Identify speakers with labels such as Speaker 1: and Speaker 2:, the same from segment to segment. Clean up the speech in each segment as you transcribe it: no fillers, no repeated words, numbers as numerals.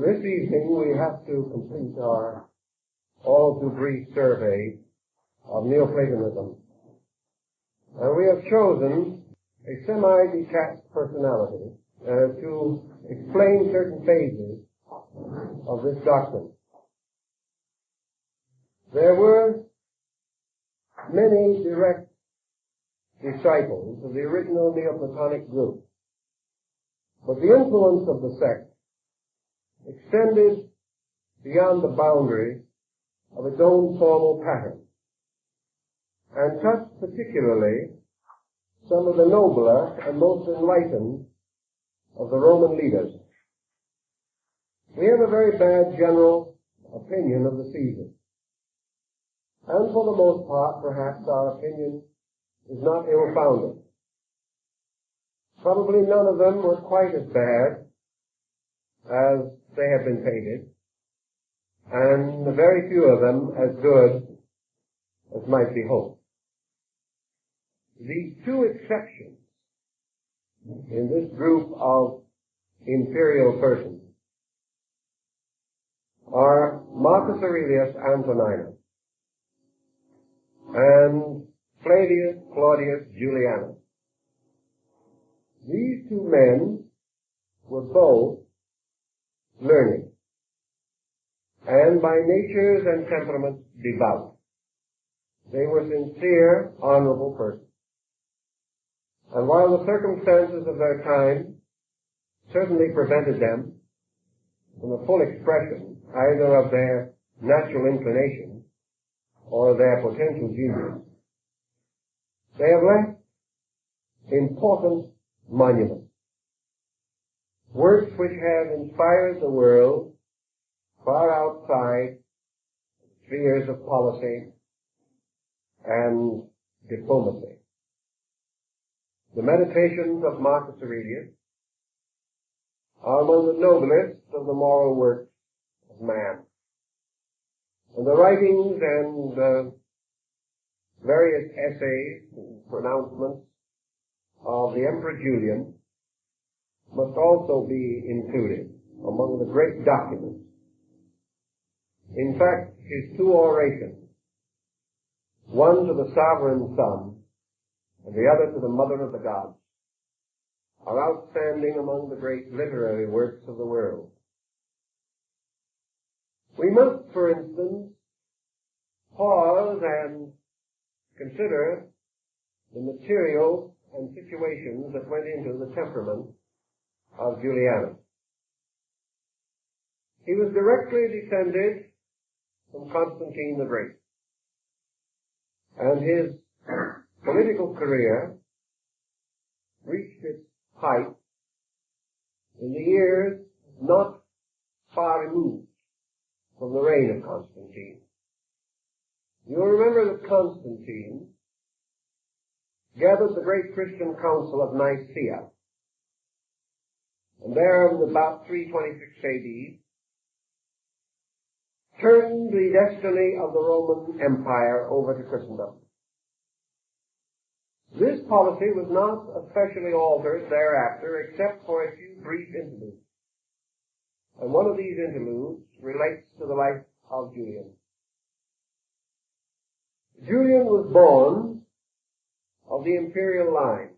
Speaker 1: This evening we have to complete our all-too-brief survey of Neoplatonism. And we have chosen a semi-detached personality to explain certain phases of this doctrine. There were many direct disciples of the original Neoplatonic group, but the influence of the sect extended beyond the boundaries of its own formal pattern, and touched particularly some of the nobler and most enlightened of the Roman leaders. We have a very bad general opinion of the Caesars, and for the most part, perhaps our opinion is not ill-founded. Probably none of them were quite as bad as they have been painted, and very few of them as good as might be hoped. The two exceptions in this group of imperial persons are Marcus Aurelius Antoninus and Flavius Claudius Julianus. These two men were both learned, and by natures and temperaments devout. They were sincere, honorable persons. And while the circumstances of their time certainly prevented them from a full expression either of their natural inclination or their potential genius, they have left important monuments, works which have inspired the world far outside spheres of policy and diplomacy. The Meditations of Marcus Aurelius are among the noblest of the moral works of man. And the writings and various essays and pronouncements of the Emperor Julian must also be included among the great documents. In fact, his two orations, one to the sovereign son and the other to the mother of the gods, are outstanding among the great literary works of the world. We must, for instance, pause and consider the material and situations that went into the temperament of Julianus. He was directly descended from Constantine the Great, and his political career reached its height in the years not far removed from the reign of Constantine. You'll remember that Constantine gathered the great Christian council of Nicaea, and there in about 326 AD turned the destiny of the Roman Empire over to Christendom. This policy was not especially altered thereafter except for a few brief interludes. And one of these interludes relates to the life of Julian. Julian was born of the imperial line,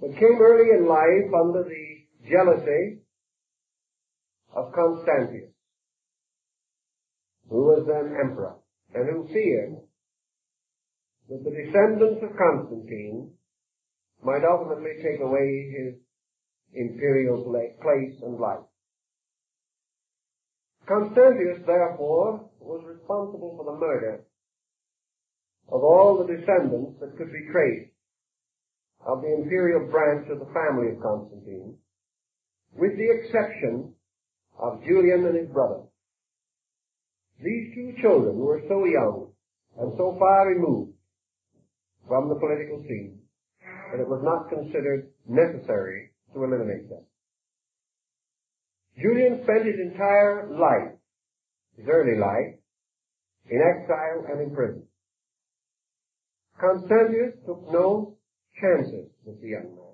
Speaker 1: but came early in life under the jealousy of Constantius, who was then emperor, and who feared that the descendants of Constantine might ultimately take away his imperial place and life. Constantius, therefore, was responsible for the murder of all the descendants that could be traced of the imperial branch of the family of Constantine, with the exception of Julian and his brother. These two children were so young and so far removed from the political scene that it was not considered necessary to eliminate them. Julian spent his entire life, his early life, in exile and in prison. Constantius took no chances with the young man.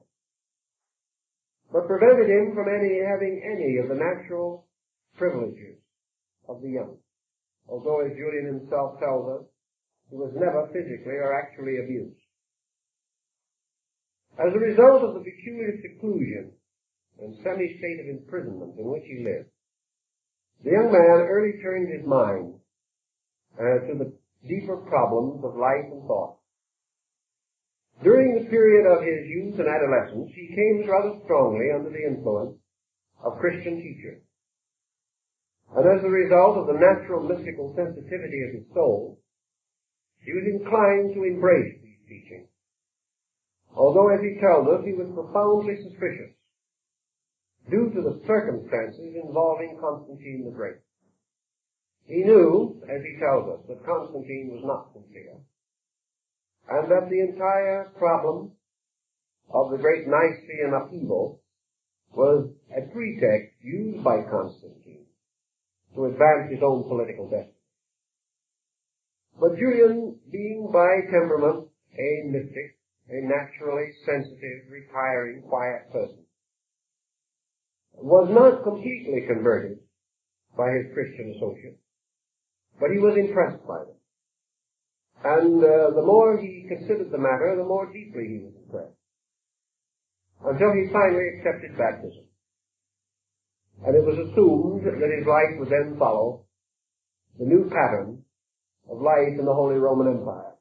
Speaker 1: but prevented him from having any of the natural privileges of the young. Although, as Julian himself tells us, he was never physically or actually abused. As a result of the peculiar seclusion and semi-state of imprisonment in which he lived, the young man early turned his mind to the deeper problems of life and thought. During the period of his youth and adolescence, he came rather strongly under the influence of Christian teachers. And as a result of the natural mystical sensitivity of his soul, he was inclined to embrace these teachings. Although, as he tells us, he was profoundly suspicious due to the circumstances involving Constantine the Great. He knew, as he tells us, that Constantine was not sincere, and that the entire problem of the great Nicene upheaval was a pretext used by Constantine to advance his own political destiny. But Julian, being by temperament a mystic, a naturally sensitive, retiring, quiet person, was not completely converted by his Christian associates, but he was impressed by them. And the more he considered the matter, the more deeply he was impressed, until he finally accepted baptism. And it was assumed that his life would then follow the new pattern of life in the Holy Roman Empire.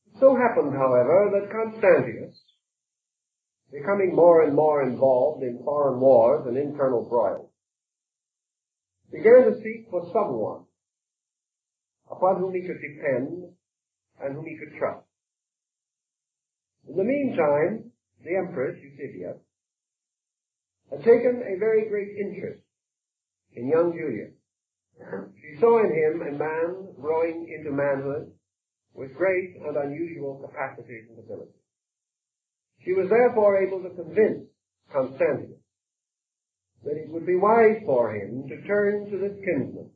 Speaker 1: It so happened, however, that Constantius, becoming more and more involved in foreign wars and internal broils, began to seek for someone upon whom he could depend and whom he could trust. In the meantime, the Empress, Eusebius, had taken a very great interest in young Julian. She saw in him a man growing into manhood with great and unusual capacities and abilities. She was therefore able to convince Constantius that it would be wise for him to turn to this kinsman,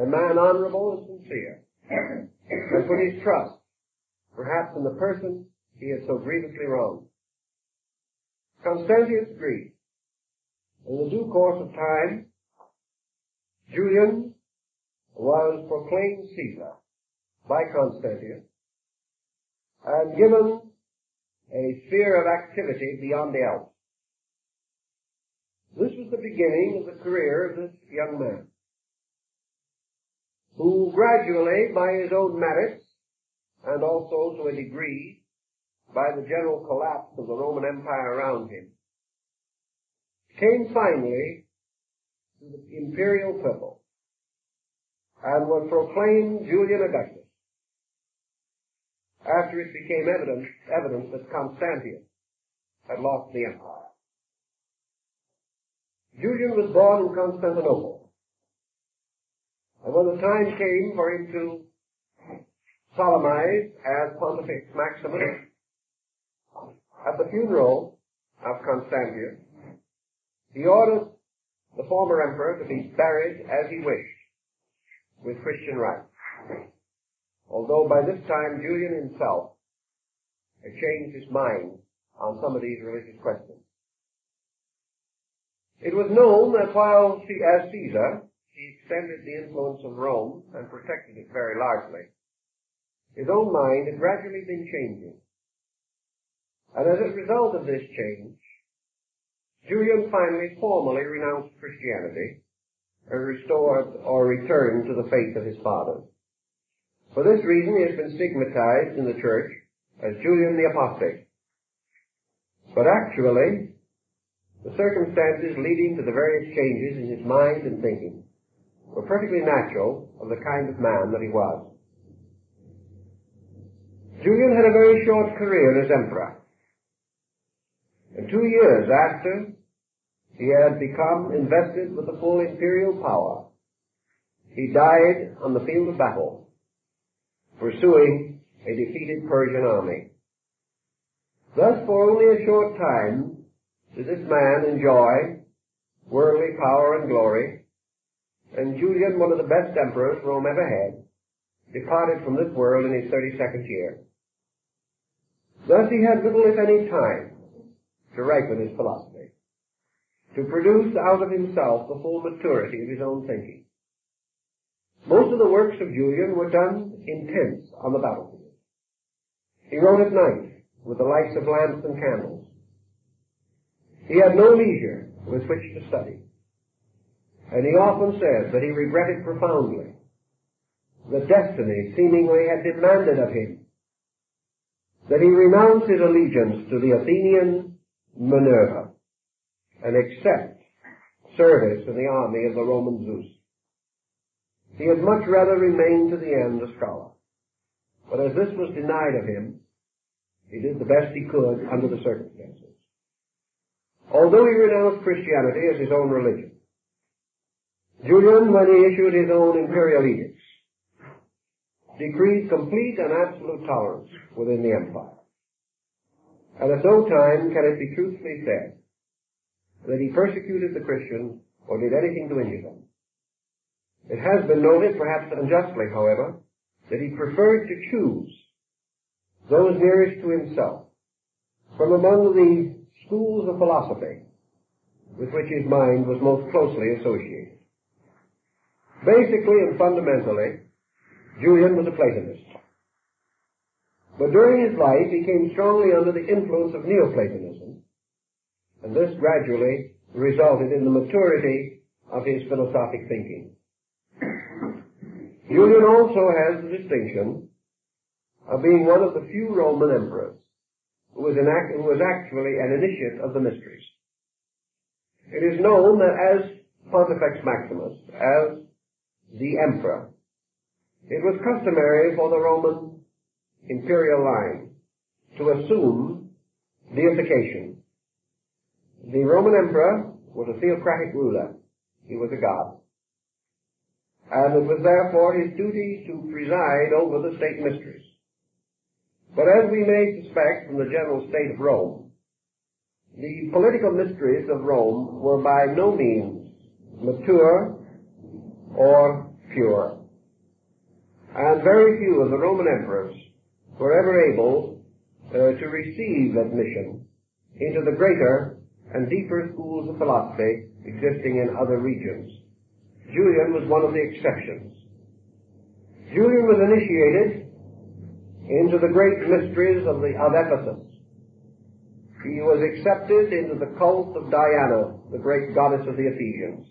Speaker 1: a man honorable and sincere, and put his trust, perhaps in the person he had so grievously wronged. Constantius agreed. In the due course of time, Julian was proclaimed Caesar by Constantius and given a sphere of activity beyond the Alps. This was the beginning of the career of this young man, who gradually, by his own merits, and also to a degree by the general collapse of the Roman Empire around him, came finally to the imperial purple and was proclaimed Julian Augustus, after it became evident that Constantius had lost the empire. Julian was born in Constantinople, and when the time came for him to solemnize as Pontifex Maximus, at the funeral of Constantius, he ordered the former emperor to be buried as he wished, with Christian rites. Although by this time Julian himself had changed his mind on some of these religious questions. It was known that while as Caesar, he extended the influence of Rome and protected it very largely, his own mind had gradually been changing. And as a result of this change, Julian finally formally renounced Christianity and restored or returned to the faith of his fathers. For this reason, he has been stigmatized in the church as Julian the Apostate. But actually, the circumstances leading to the various changes in his mind and thinking were perfectly natural of the kind of man that he was. Julian had a very short career as emperor. And 2 years after he had become invested with the full imperial power, he died on the field of battle, pursuing a defeated Persian army. Thus, for only a short time, did this man enjoy worldly power and glory, and Julian, one of the best emperors Rome ever had, departed from this world in his 32nd year. Thus he had little, if any, time to ripen his philosophy, to produce out of himself the full maturity of his own thinking. Most of the works of Julian were done in tents on the battlefield. He wrote at night with the lights of lamps and candles. He had no leisure with which to study, and he often said that he regretted profoundly that destiny seemingly had demanded of him that he renounce his allegiance to the Athenian Minerva and accept service in the army of the Roman Zeus. He had much rather remain to the end a scholar. But as this was denied of him, he did the best he could under the circumstances. Although he renounced Christianity as his own religion, Julian, when he issued his own imperial edicts, decreed complete and absolute tolerance within the empire. And at no time can it be truthfully said that he persecuted the Christians or did anything to injure them. It has been noted, perhaps unjustly, however, that he preferred to choose those nearest to himself from among the schools of philosophy with which his mind was most closely associated. Basically and fundamentally, Julian was a Platonist. But during his life he came strongly under the influence of Neoplatonism, and this gradually resulted in the maturity of his philosophic thinking. Julian also has the distinction of being one of the few Roman emperors who was actually an initiate of the mysteries. It is known that as Pontifex Maximus, as the emperor, it was customary for the Roman imperial line to assume deification. The Roman emperor was a theocratic ruler. He was a god. And it was therefore his duty to preside over the state mysteries. But as we may suspect from the general state of Rome, the political mysteries of Rome were by no means mature or pure. And very few of the Roman emperors were ever able to receive admission into the greater and deeper schools of philosophy existing in other regions. Julian was one of the exceptions. Julian was initiated into the great mysteries of Ephesus. He was accepted into the cult of Diana, the great goddess of the Ephesians.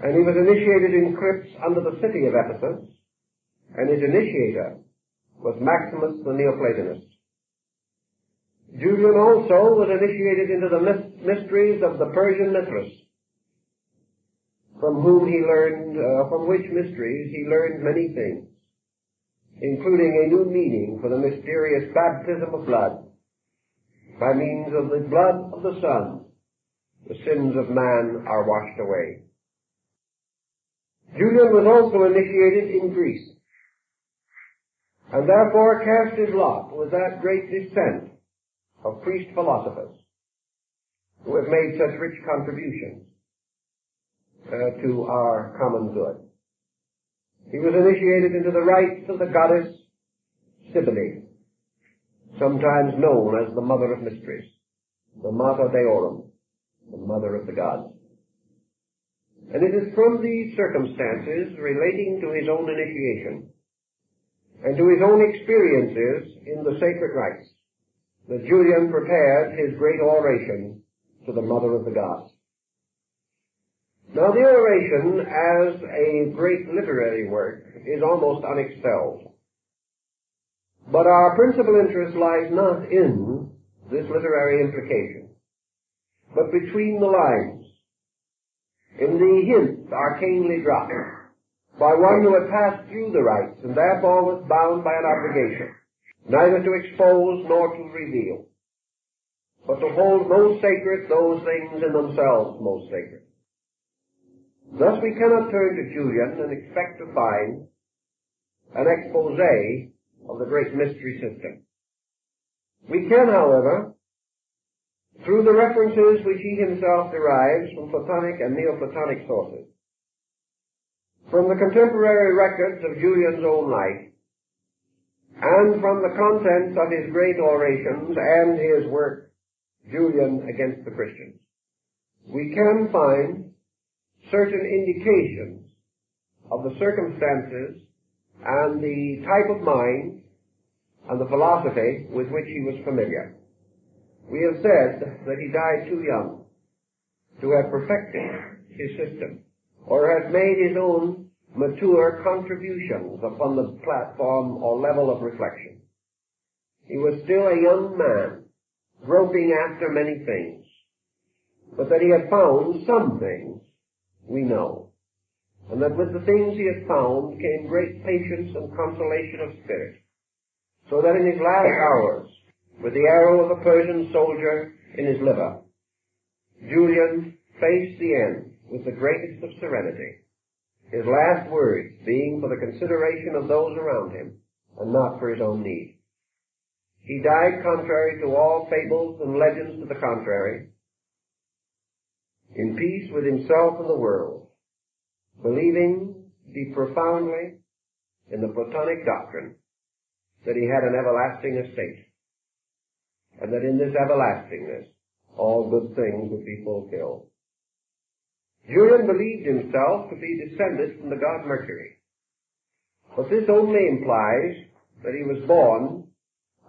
Speaker 1: And he was initiated in crypts under the city of Ephesus, and his initiator was Maximus the Neoplatonist. Julian also was initiated into the mysteries of the Persian Mithras, from which mysteries he learned many things, including a new meaning for the mysterious baptism of blood. By means of the blood of the Son, the sins of man are washed away. Julian was also initiated in Greece, and therefore cast his lot with that great descent of priest philosophers who have made such rich contributions to our common good. He was initiated into the rites of the goddess Cybele, sometimes known as the Mother of Mysteries, the Mater Deorum, the Mother of the Gods. And it is from these circumstances relating to his own initiation and to his own experiences in the sacred rites that Julian prepared his great oration to the Mother of the Gods. Now, the oration as a great literary work is almost unexcelled. But our principal interest lies not in this literary implication, but between the lines, in the hints arcanely dropped by one who had passed through the rites and therefore was bound by an obligation, neither to expose nor to reveal, but to hold most sacred those things in themselves most sacred. Thus we cannot turn to Julian and expect to find an expose of the great mystery system. We can, however, through the references which he himself derives from Platonic and Neoplatonic sources, from the contemporary records of Julian's own life, and from the contents of his great orations and his work Julian against the Christians, we can find certain indications of the circumstances and the type of mind and the philosophy with which he was familiar. We have said that he died too young to have perfected his system or have made his own mature contributions upon the platform or level of reflection. He was still a young man, groping after many things, but that he had found some things, we know, and that with the things he had found came great patience and consolation of spirit, so that in his last hours, with the arrow of a Persian soldier in his liver, Julian faced the end with the greatest of serenity, his last words being for the consideration of those around him, and not for his own need. He died contrary to all fables and legends to the contrary, in peace with himself and the world, believing deep profoundly in the Platonic doctrine that he had an everlasting estate, and that in this everlastingness all good things would be fulfilled. Julian believed himself to be descended from the god Mercury, but this only implies that he was born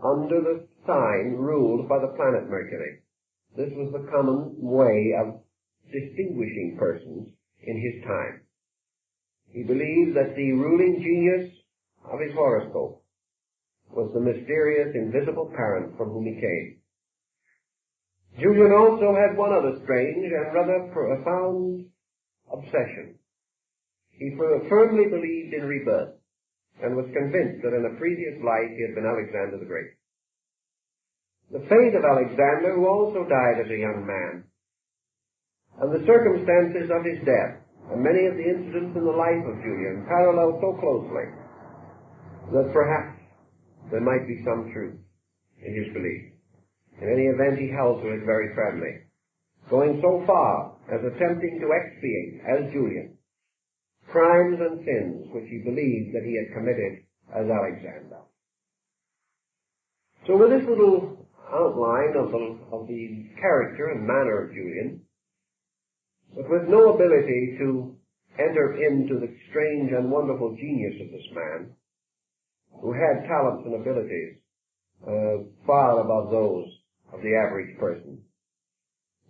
Speaker 1: under the sign ruled by the planet Mercury. This was the common way of distinguishing persons in his time. He believed that the ruling genius of his horoscope was the mysterious, invisible parent from whom he came. Julian also had one other strange and rather profound obsession. He firmly believed in rebirth and was convinced that in a previous life he had been Alexander the Great. The fate of Alexander, who also died as a young man, and the circumstances of his death, and many of the incidents in the life of Julian parallel so closely that perhaps there might be some truth in his belief. In any event, he held to it very firmly, going so far as attempting to expiate, as Julian, crimes and sins which he believed that he had committed as Alexander. So with this little outline of the character and manner of Julian, but with no ability to enter into the strange and wonderful genius of this man, who had talents and abilities far above those of the average person,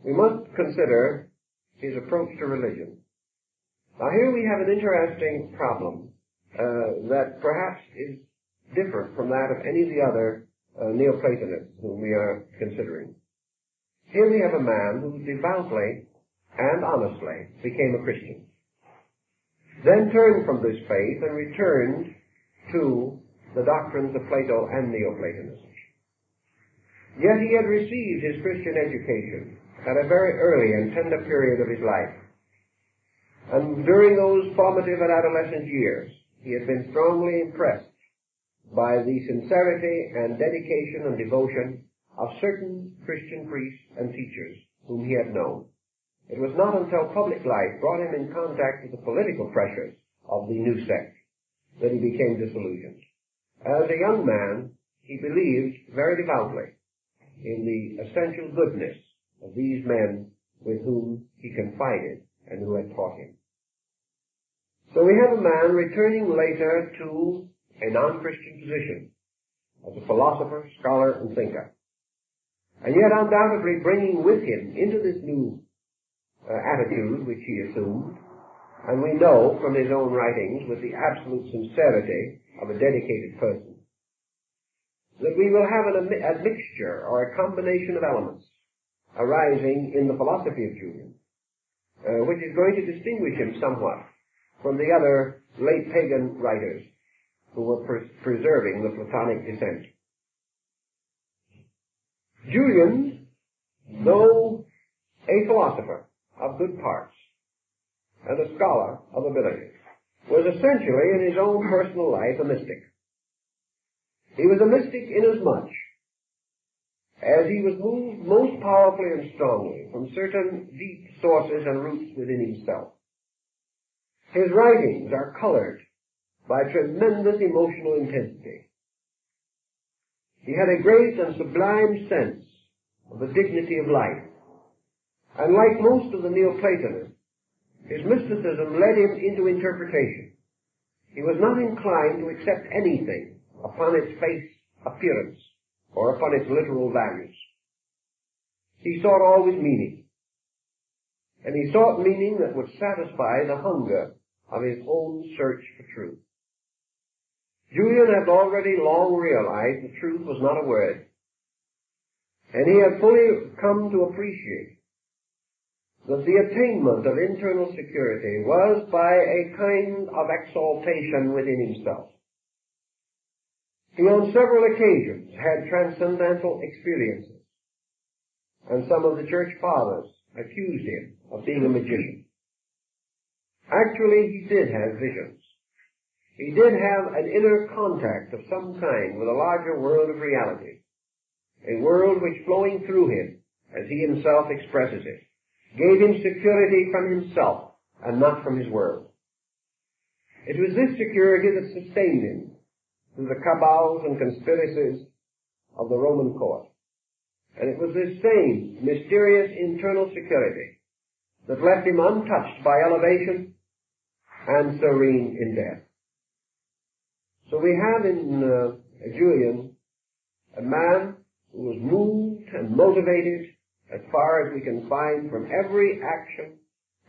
Speaker 1: we must consider his approach to religion. Now here we have an interesting problem that perhaps is different from that of any of the other Neoplatonists whom we are considering. Here we have a man who devoutly and honestly became a Christian, then turned from this faith and returned to the doctrines of Plato and Neoplatonism. Yet he had received his Christian education at a very early and tender period of his life. And during those formative and adolescent years, he had been strongly impressed by the sincerity and dedication and devotion of certain Christian priests and teachers whom he had known. It was not until public life brought him in contact with the political pressures of the new sect that he became disillusioned. As a young man, he believed very devoutly in the essential goodness of these men with whom he confided and who had taught him. So we have a man returning later to a non-Christian position as a philosopher, scholar, and thinker, and yet undoubtedly bringing with him into this new attitude which he assumed, and we know from his own writings with the absolute sincerity of a dedicated person, that we will have a mixture or a combination of elements arising in the philosophy of Julian, which is going to distinguish him somewhat from the other late pagan writers who were preserving the Platonic descent. Julian, though a philosopher of good parts and a scholar of ability, was essentially in his own personal life a mystic. He was a mystic inasmuch as he was moved most powerfully and strongly from certain deep sources and roots within himself. His writings are colored by tremendous emotional intensity. He had a great and sublime sense of the dignity of life. And like most of the Neoplatonists, his mysticism led him into interpretation. He was not inclined to accept anything upon its face appearance or upon its literal values. He sought always meaning. And he sought meaning that would satisfy the hunger of his own search for truth. Julian had already long realized that truth was not a word, and he had fully come to appreciate that the attainment of internal security was by a kind of exaltation within himself. He on several occasions had transcendental experiences, and some of the church fathers accused him of being a magician. Actually, he did have visions. He did have an inner contact of some kind with a larger world of reality, a world which, flowing through him, as he himself expresses it, gave him security from himself and not from his world. It was this security that sustained him through the cabals and conspiracies of the Roman court. And it was this same mysterious internal security that left him untouched by elevation and serene in death. So we have in Julian a man who was moved and motivated as far as we can find from every action,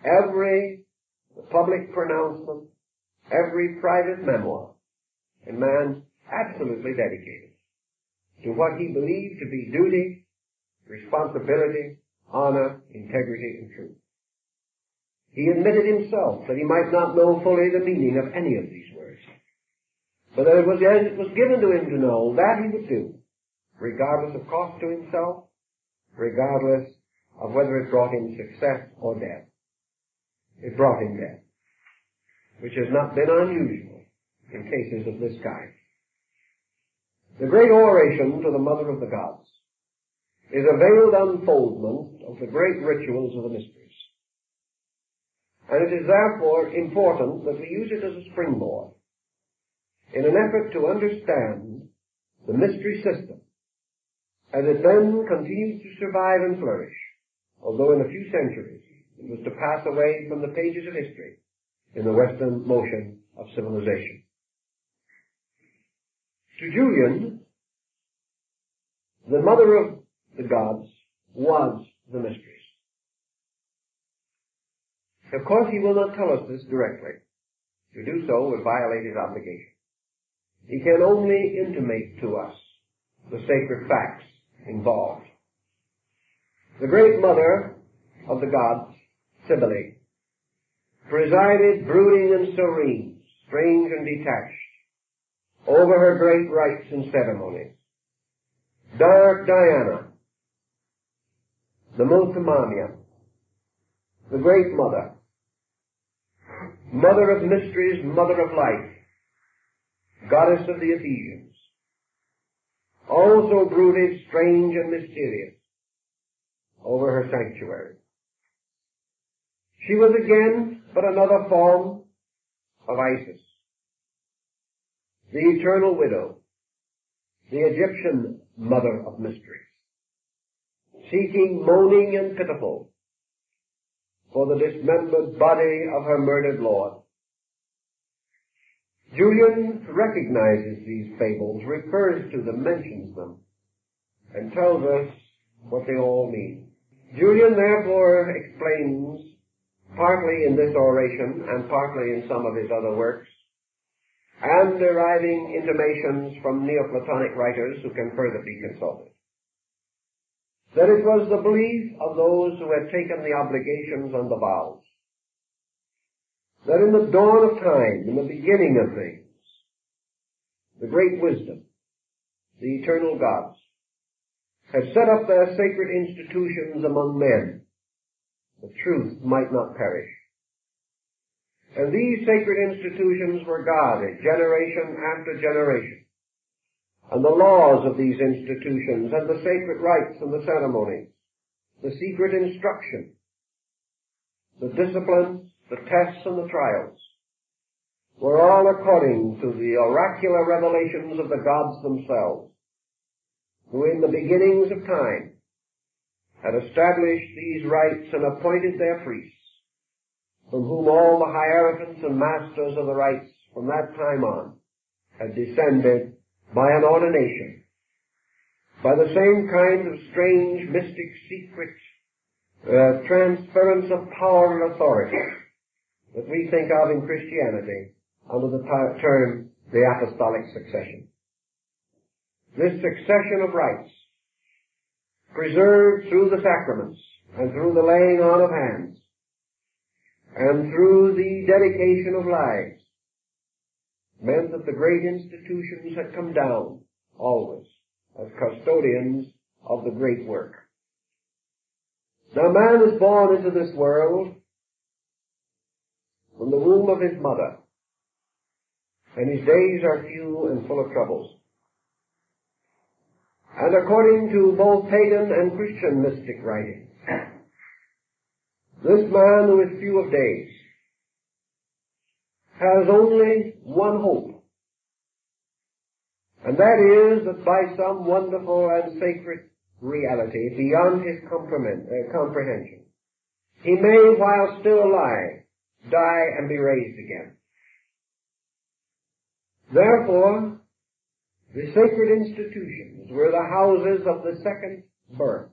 Speaker 1: every public pronouncement, every private memoir, a man absolutely dedicated to what he believed to be duty, responsibility, honor, integrity, and truth. He admitted himself that he might not know fully the meaning of any of these words, but that it was given to him to know that he would do, regardless of cost to himself, regardless of whether it brought him success or death. It brought him death, which has not been unusual in cases of this kind. The great oration to the Mother of the Gods is a veiled unfoldment of the great rituals of the mysteries. And it is therefore important that we use it as a springboard in an effort to understand the mystery system as it then continues to survive and flourish, although in a few centuries it was to pass away from the pages of history in the Western motion of civilization. To Julian, the Mother of the Gods was the mysteries. Of course, he will not tell us this directly. To do so would violate his obligation. He can only intimate to us the sacred facts involved. The great Mother of the Gods, Cybele, presided brooding and serene, strange and detached, over her great rites and ceremonies. Dark Diana, the Multimania, the great Mother, Mother of mysteries, Mother of life, Goddess of the Ephesians, also brooded strange and mysterious over her sanctuary. She was again but another form of Isis, the eternal widow, the Egyptian mother of mysteries, seeking, moaning and pitiful for the dismembered body of her murdered Lord. Julian recognizes these fables, refers to them, mentions them, and tells us what they all mean. Julian therefore explains, partly in this oration and partly in some of his other works, and deriving intimations from Neoplatonic writers who can further be consulted, that it was the belief of those who had taken the obligations and the vows, that in the dawn of time, in the beginning of things, the great wisdom, the eternal gods, had set up their sacred institutions among men, that truth might not perish. And these sacred institutions were guarded generation after generation. And the laws of these institutions and the sacred rites and the ceremonies, the secret instruction, the disciplines, the tests and the trials, were all according to the oracular revelations of the gods themselves, who in the beginnings of time had established these rites and appointed their priests, from whom all the hierophants and masters of the rites from that time on had descended by an ordination, by the same kind of strange, mystic, secret transference of power and authority that we think of in Christianity under the term the apostolic succession. This succession of rites, preserved through the sacraments and through the laying on of hands and through the dedication of lives, meant that the great institutions had come down always as custodians of the great work. Now man is born into this world from the womb of his mother, and his days are few and full of troubles. And according to both pagan and Christian mystic writings, this man who is few of days has only one hope, and that is that by some wonderful and sacred reality beyond his comprehension, he may, while still alive, die and be raised again. Therefore, the sacred institutions were the houses of the second birth,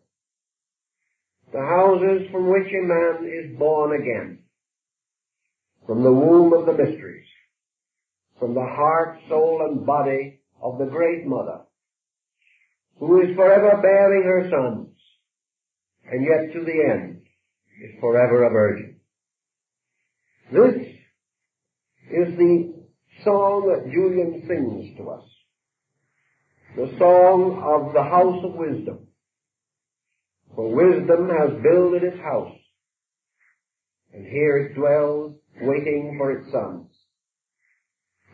Speaker 1: the houses from which a man is born again, from the womb of the mysteries, from the heart, soul, and body of the great mother, who is forever bearing her sons, and yet to the end is forever a virgin. This is the song that Julian sings to us, the song of the house of wisdom. For wisdom has builded its house, and here it dwells, waiting for its sons.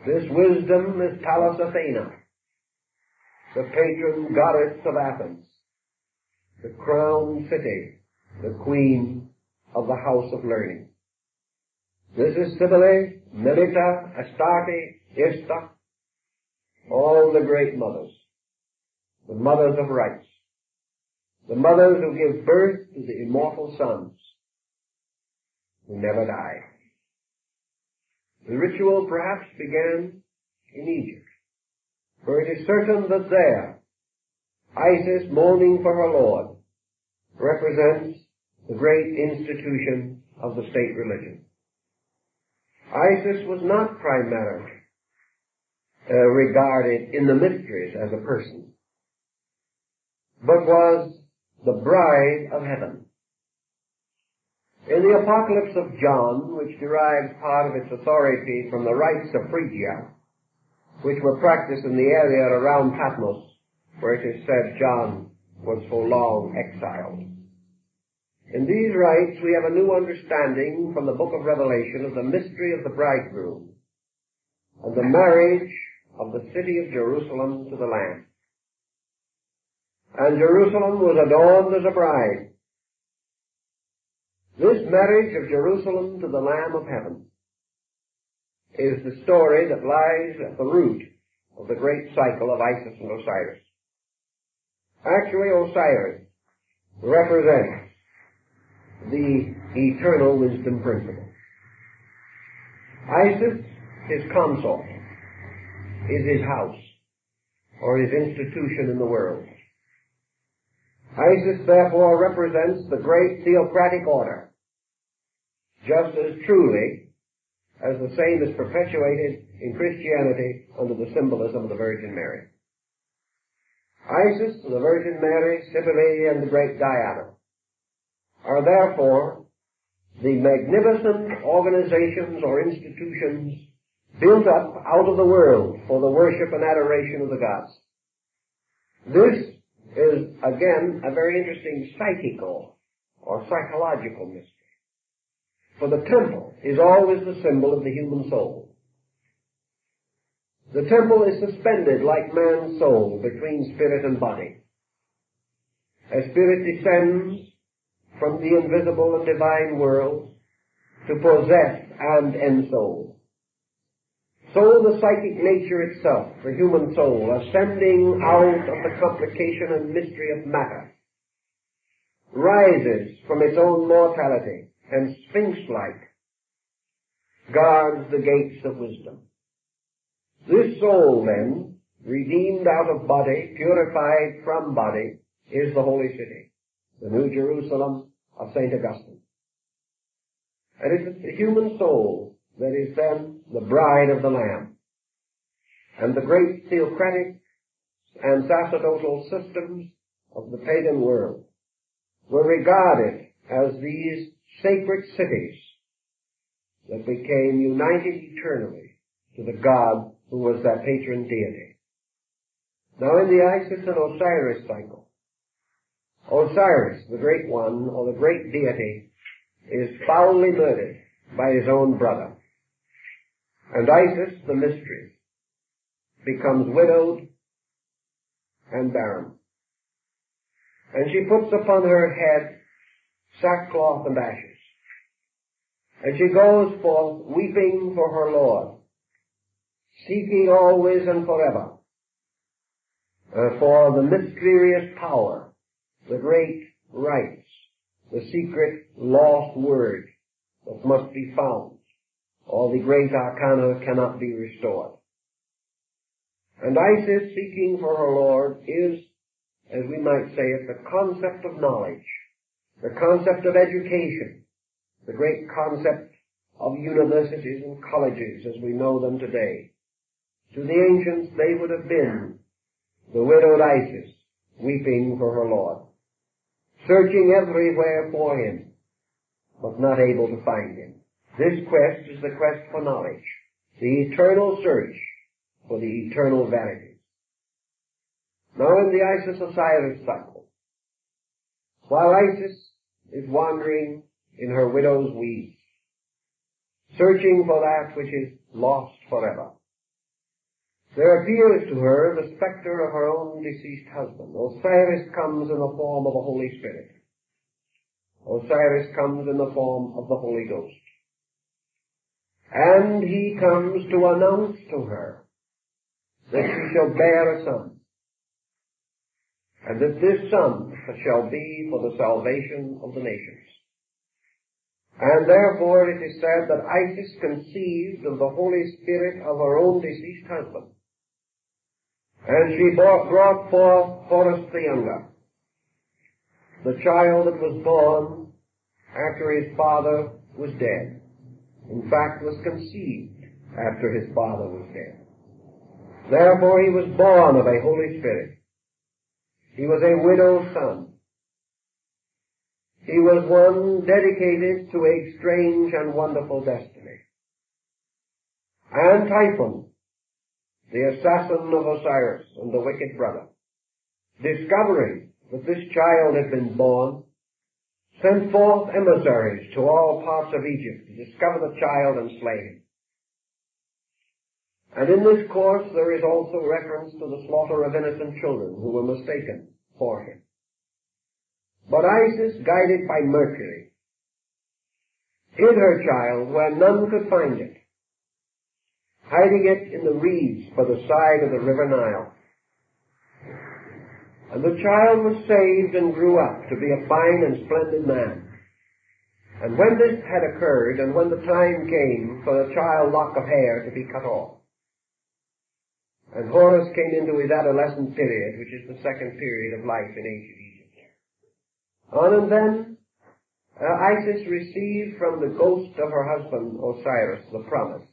Speaker 1: This wisdom is Pallas Athena, the patron goddess of Athens, the crowned city, the queen of the house of learning. This is Cybele, Melita, Astarte, Ista, all the great mothers, the mothers of rites, the mothers who give birth to the immortal sons who never die. The ritual perhaps began in Egypt, for it is certain that there, Isis, mourning for her Lord, represents the great institution of the state religion. Isis was not primarily regarded in the mysteries as a person, but was the bride of heaven. In the Apocalypse of John, which derives part of its authority from the rites of Phrygia, which were practiced in the area around Patmos, where it is said John was for long exiled. In these rites we have a new understanding from the book of Revelation of the mystery of the bridegroom and the marriage of the city of Jerusalem to the Lamb. And Jerusalem was adorned as a bride. This marriage of Jerusalem to the Lamb of heaven is the story that lies at the root of the great cycle of Isis and Osiris. Actually, Osiris represents the eternal wisdom principle. Isis, his consort, is his house, or his institution in the world. Isis, therefore, represents the great theocratic order, just as truly as the same is perpetuated in Christianity under the symbolism of the Virgin Mary. Isis, the Virgin Mary, Cybele, and the great Diana are therefore the magnificent organizations or institutions built up out of the world for the worship and adoration of the gods. This is, again, a very interesting psychical or psychological mystery. For the temple is always the symbol of the human soul. The temple is suspended like man's soul between spirit and body. As spirit descends from the invisible and divine world to possess and ensoul, so the psychic nature itself, the human soul, ascending out of the complication and mystery of matter, rises from its own mortality and sphinx-like guards the gates of wisdom. This soul then, redeemed out of body, purified from body, is the holy city, the New Jerusalem of St. Augustine. And it is the human soul that is then the bride of the Lamb. And the great theocratic and sacerdotal systems of the pagan world were regarded as these sacred cities that became united eternally to the God who was their patron deity. Now in the Isis and Osiris cycle, Osiris, the great one, or the great deity, is foully murdered by his own brother. And Isis, the mistress, becomes widowed and barren. And she puts upon her head sackcloth and ashes. And she goes forth weeping for her Lord, seeking always and forever for the mysterious power, the great rites, the secret lost word that must be found. All the great arcana cannot be restored. And Isis, seeking for her Lord, is, as we might say it, the concept of knowledge, the concept of education, the great concept of universities and colleges as we know them today. To the ancients, they would have been the widowed Isis, weeping for her Lord, searching everywhere for him, but not able to find him. This quest is the quest for knowledge, the eternal search for the eternal verities. Now in the Isis-Osiris cycle, while Isis is wandering in her widow's weeds, searching for that which is lost forever, there appears to her the specter of her own deceased husband. Osiris comes in the form of a Holy Spirit. Osiris comes in the form of the Holy Ghost. And he comes to announce to her that she shall bear a son, and that this son shall be for the salvation of the nations. And therefore it is said that Isis conceived of the Holy Spirit of her own deceased husband, and she brought forth Horus the younger, the child that was born after his father was dead. In fact, was conceived after his father was dead. Therefore he was born of a Holy Spirit. He was a widow's son. He was one dedicated to a strange and wonderful destiny. And Typhon, the assassin of Osiris and the wicked brother, discovering that this child had been born, sent forth emissaries to all parts of Egypt to discover the child and slay him. And in this course there is also reference to the slaughter of innocent children who were mistaken for him. But Isis, guided by Mercury, hid her child where none could find it, hiding it in the reeds by the side of the river Nile. And the child was saved and grew up to be a fine and splendid man. And when this had occurred, and when the time came for the child lock of hair to be cut off, and Horus came into his adolescent period, which is the second period of life in ancient Egypt. On and then, Isis received from the ghost of her husband Osiris the promise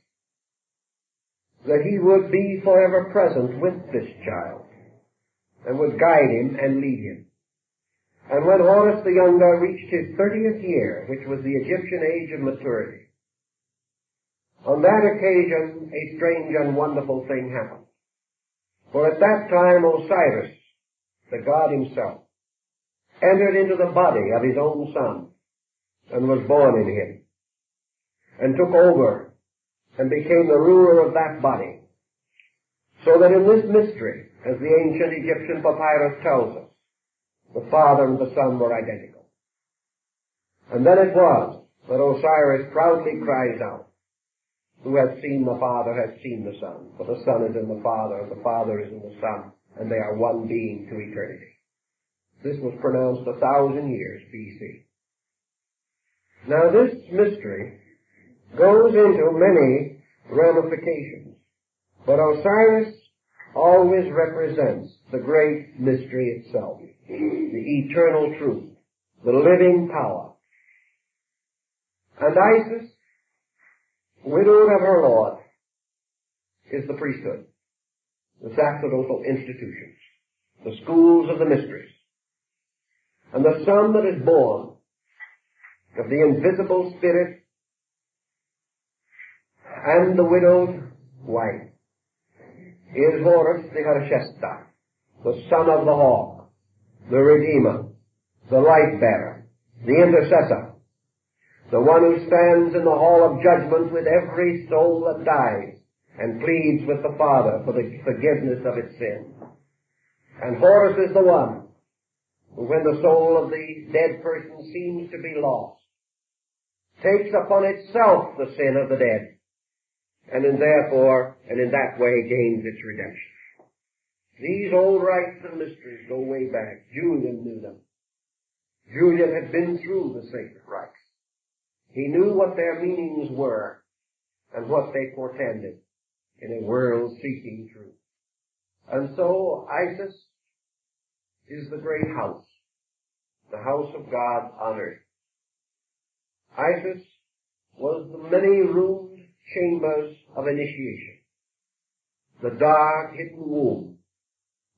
Speaker 1: that he would be forever present with this child, and would guide him and lead him. And when Horus the younger reached his 30th year, which was the Egyptian age of maturity, on that occasion a strange and wonderful thing happened. For at that time Osiris, the god himself, entered into the body of his own son, and was born in him, and took over, and became the ruler of that body. So that in this mystery, as the ancient Egyptian papyrus tells us, the father and the son were identical. And then it was that Osiris proudly cries out, "Who hath seen the Father hath seen the Son, for the Son is in the Father is in the Son, and they are one being to eternity." This was pronounced 1,000 years BC. Now this mystery goes into many ramifications, but Osiris always represents the great mystery itself, the eternal truth, the living power. And Isis, widowed of her Lord, is the priesthood, the sacerdotal institutions, the schools of the mysteries. And the son that is born of the invisible spirit and the widowed wife is Horus the Harshesta, the son of the hawk, the redeemer, the light bearer, the intercessor, the one who stands in the hall of judgment with every soul that dies and pleads with the Father for the forgiveness of its sin. And Horus is the one who, when the soul of the dead person seems to be lost, takes upon itself the sin of the dead, and in that way gains its redemption. These old rites and mysteries go way back. Julian knew them. Julian had been through the sacred rites. He knew what their meanings were and what they portended in a world seeking truth. And so Isis is the great house, the house of God on earth. Isis was the many-roomed chambers of initiation, the dark hidden womb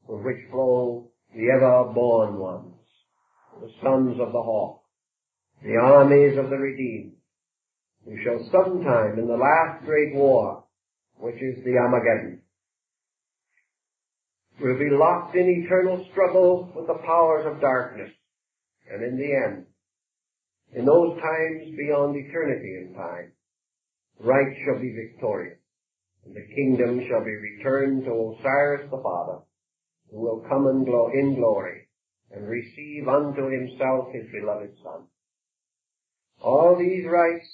Speaker 1: from which flow the ever-born ones, the sons of the hawk, the armies of the redeemed, who shall sometime in the last great war, which is the Armageddon, will be locked in eternal struggle with the powers of darkness, and in the end, in those times beyond eternity and time, right shall be victorious, and the kingdom shall be returned to Osiris the Father, who will come in glory and receive unto himself his beloved Son. All these rites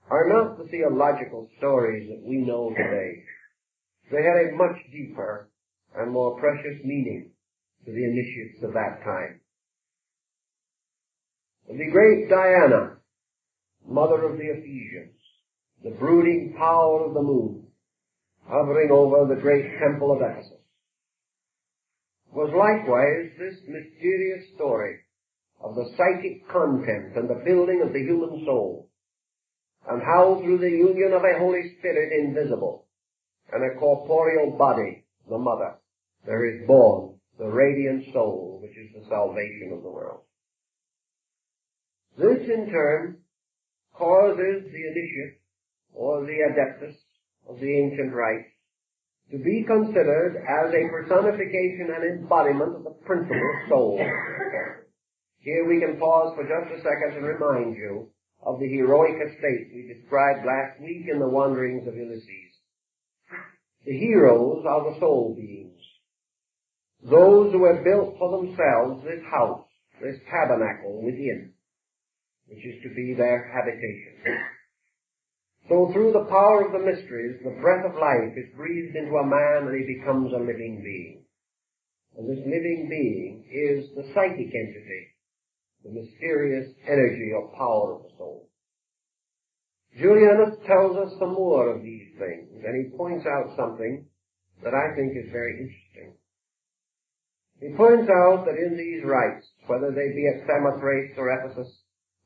Speaker 1: are not the theological stories that we know today. They had a much deeper and more precious meaning to the initiates of that time. The great Diana, mother of the Ephesians, the brooding power of the moon, hovering over the great temple of Ephesus, was likewise this mysterious story of the psychic content and the building of the human soul, and how through the union of a Holy Spirit invisible and a corporeal body, the mother, there is born the radiant soul, which is the salvation of the world. This in turn causes the initiate or the adeptus of the ancient rites to be considered as a personification and embodiment of the principal soul. Here we can pause for just a second and remind you of the heroic estate we described last week in the wanderings of Ulysses. The heroes are the soul beings, those who have built for themselves this house, this tabernacle within, which is to be their habitation. So through the power of the mysteries, the breath of life is breathed into a man and he becomes a living being. And this living being is the psychic entity, the mysterious energy or power of the soul. Julian tells us some more of these things, and he points out something that I think is very interesting. He points out that in these rites, whether they be at Samothrace or Ephesus,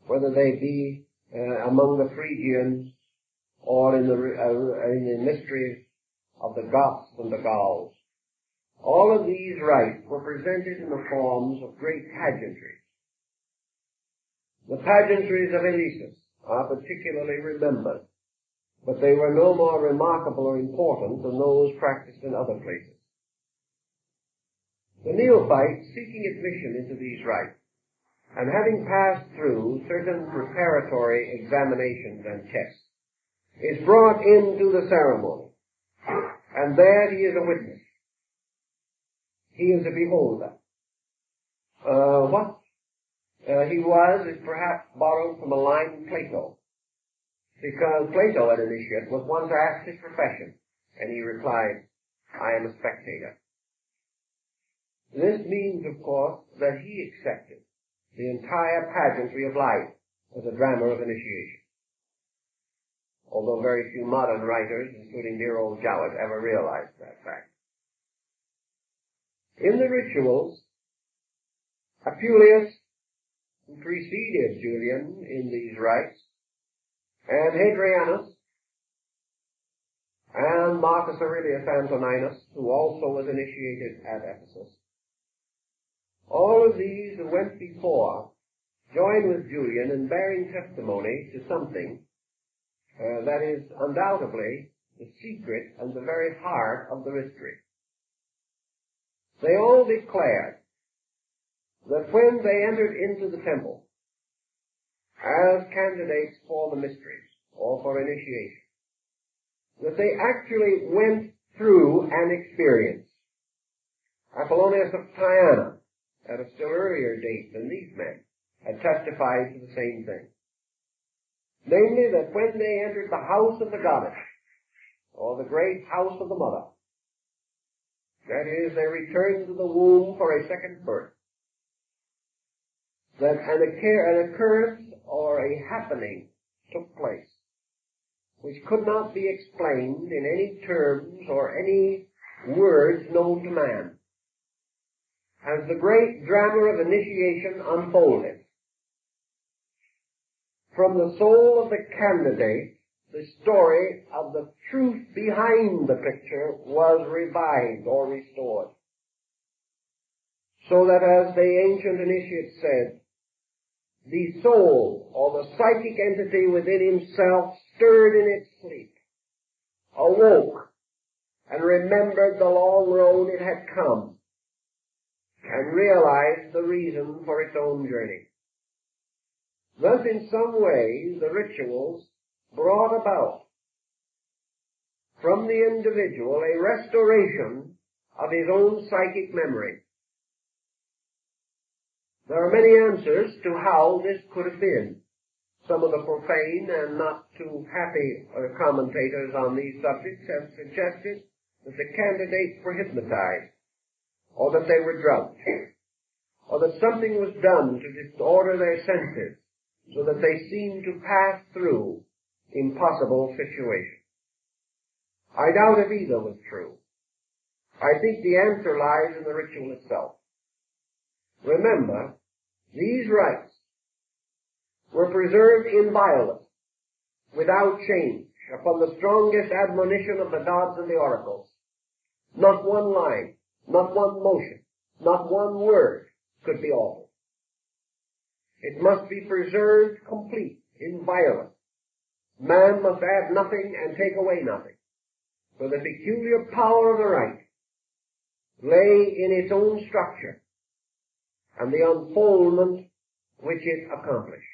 Speaker 1: whether they be among the Phrygians, or in the mysteries of the Goths and the Gauls, all of these rites were presented in the forms of great pageantries. The pageantries of Eleusis are particularly remembered, but they were no more remarkable or important than those practiced in other places. The neophyte, seeking admission into these rites, and having passed through certain preparatory examinations and tests, is brought into the ceremony, and there he is a witness. He is a beholder. What he was is perhaps borrowed from a line in Plato, because Plato, an initiate, was once asked his profession, and he replied, "I am a spectator." This means, of course, that he accepted the entire pageantry of life as a drama of initiation, although very few modern writers, including dear old Jowett, ever realized that fact. In the rituals, Apuleius, who preceded Julian in these rites, and Hadrianus, and Marcus Aurelius Antoninus, who also was initiated at Ephesus, all of these who went before joined with Julian in bearing testimony to something that is undoubtedly the secret and the very heart of the mystery. They all declared that when they entered into the temple as candidates for the mysteries or for initiation, that they actually went through an experience. Apollonius of Tyana, at a still earlier date than these men, had testified to the same thing. Namely, that when they entered the house of the goddess, or the great house of the mother, that is, they returned to the womb for a second birth, that an occurrence or a happening took place, which could not be explained in any terms or any words known to man. As the great drama of initiation unfolded, from the soul of the candidate, the story of the truth behind the picture was revived or restored. So that, as the ancient initiates said, the soul or the psychic entity within himself stirred in its sleep, awoke, and remembered the long road it had come, and realized the reason for its own journey. Thus, in some ways, the rituals brought about from the individual a restoration of his own psychic memory. There are many answers to how this could have been. Some of the profane and not too happy commentators on these subjects have suggested that the candidates were hypnotized, or that they were drugged, or that something was done to disorder their senses so that they seemed to pass through impossible situations. I doubt if either was true. I think the answer lies in the ritual itself. Remember, these rites were preserved inviolate, without change, upon the strongest admonition of the gods and the oracles. Not one line, not one motion, not one word could be altered. It must be preserved complete, inviolate. Man must add nothing and take away nothing. For the peculiar power of the rite lay in its own structure and the unfoldment which it accomplished.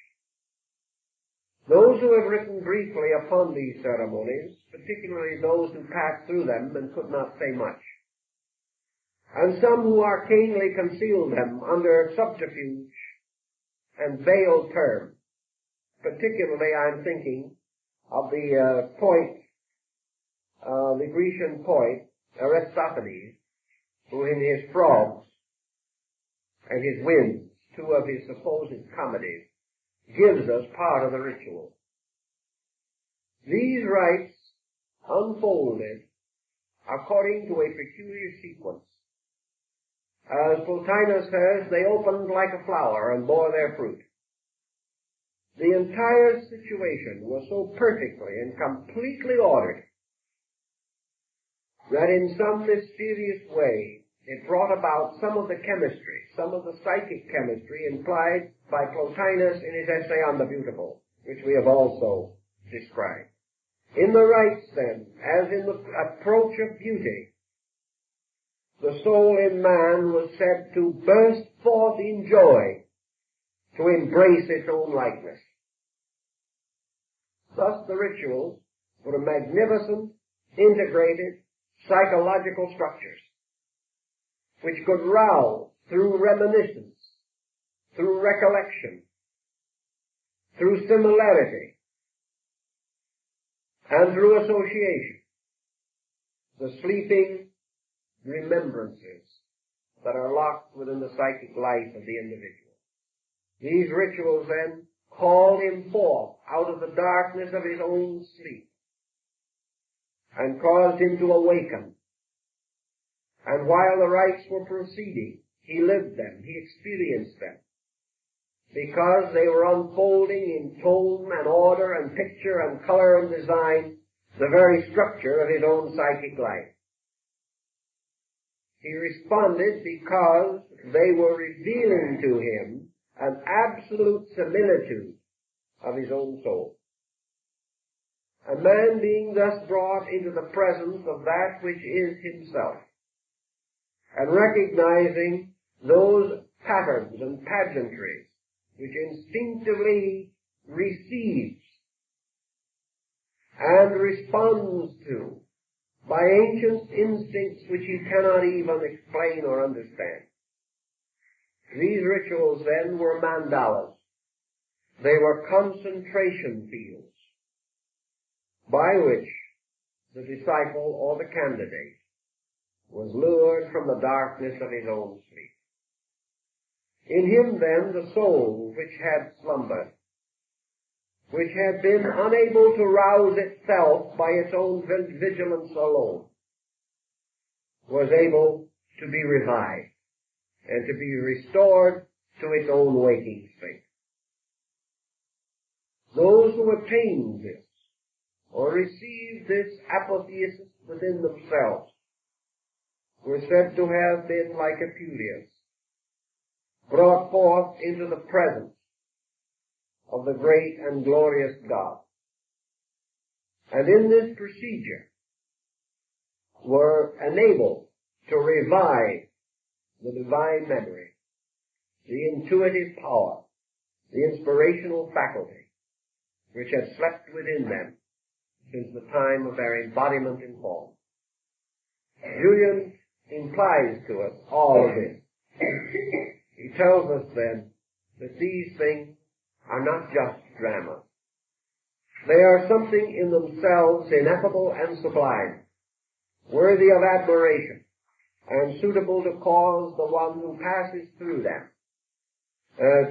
Speaker 1: Those who have written briefly upon these ceremonies, particularly those who passed through them and could not say much, and some who arcanely concealed them under subterfuge and veiled terms, particularly I'm thinking of the the Grecian poet Aristophanes, who in his Frogs and his Winds, two of his supposed comedies, gives us part of the ritual. These rites unfolded according to a peculiar sequence. As Plotinus says, they opened like a flower and bore their fruit. The entire situation was so perfectly and completely ordered that in some mysterious way it brought about some of the chemistry, some of the psychic chemistry implied by Plotinus in his essay on the beautiful, which we have also described. In the rites, then, as in the approach of beauty, the soul in man was said to burst forth in joy, to embrace its own likeness. Thus the rituals were magnificent, integrated, psychological structures, which could rouse through reminiscence, through recollection, through similarity, and through association, the sleeping remembrances that are locked within the psychic life of the individual. These rituals then called him forth out of the darkness of his own sleep and caused him to awaken. And while the rites were proceeding, he lived them, he experienced them, because they were unfolding in tone and order and picture and color and design the very structure of his own psychic life. He responded because they were revealing to him an absolute similitude of his own soul. A man being thus brought into the presence of that which is himself, and recognizing those patterns and pageantries which instinctively receives and responds to by ancient instincts which he cannot even explain or understand. These rituals then were mandalas. They were concentration fields by which the disciple or the candidate was lured from the darkness of his own sleep. In him then the soul which had slumbered, which had been unable to rouse itself by its own vigilance alone, was able to be revived and to be restored to its own waking state. Those who attained this or received this apotheosis within themselves were said to have been like Apuleius, brought forth into the presence of the great and glorious God. And in this procedure were enabled to revive the divine memory, the intuitive power, the inspirational faculty, which had slept within them since the time of their embodiment in form. Julian implies to us all of this. He tells us then that these things are not just drama. They are something in themselves ineffable and sublime, worthy of admiration, and suitable to cause the one who passes through them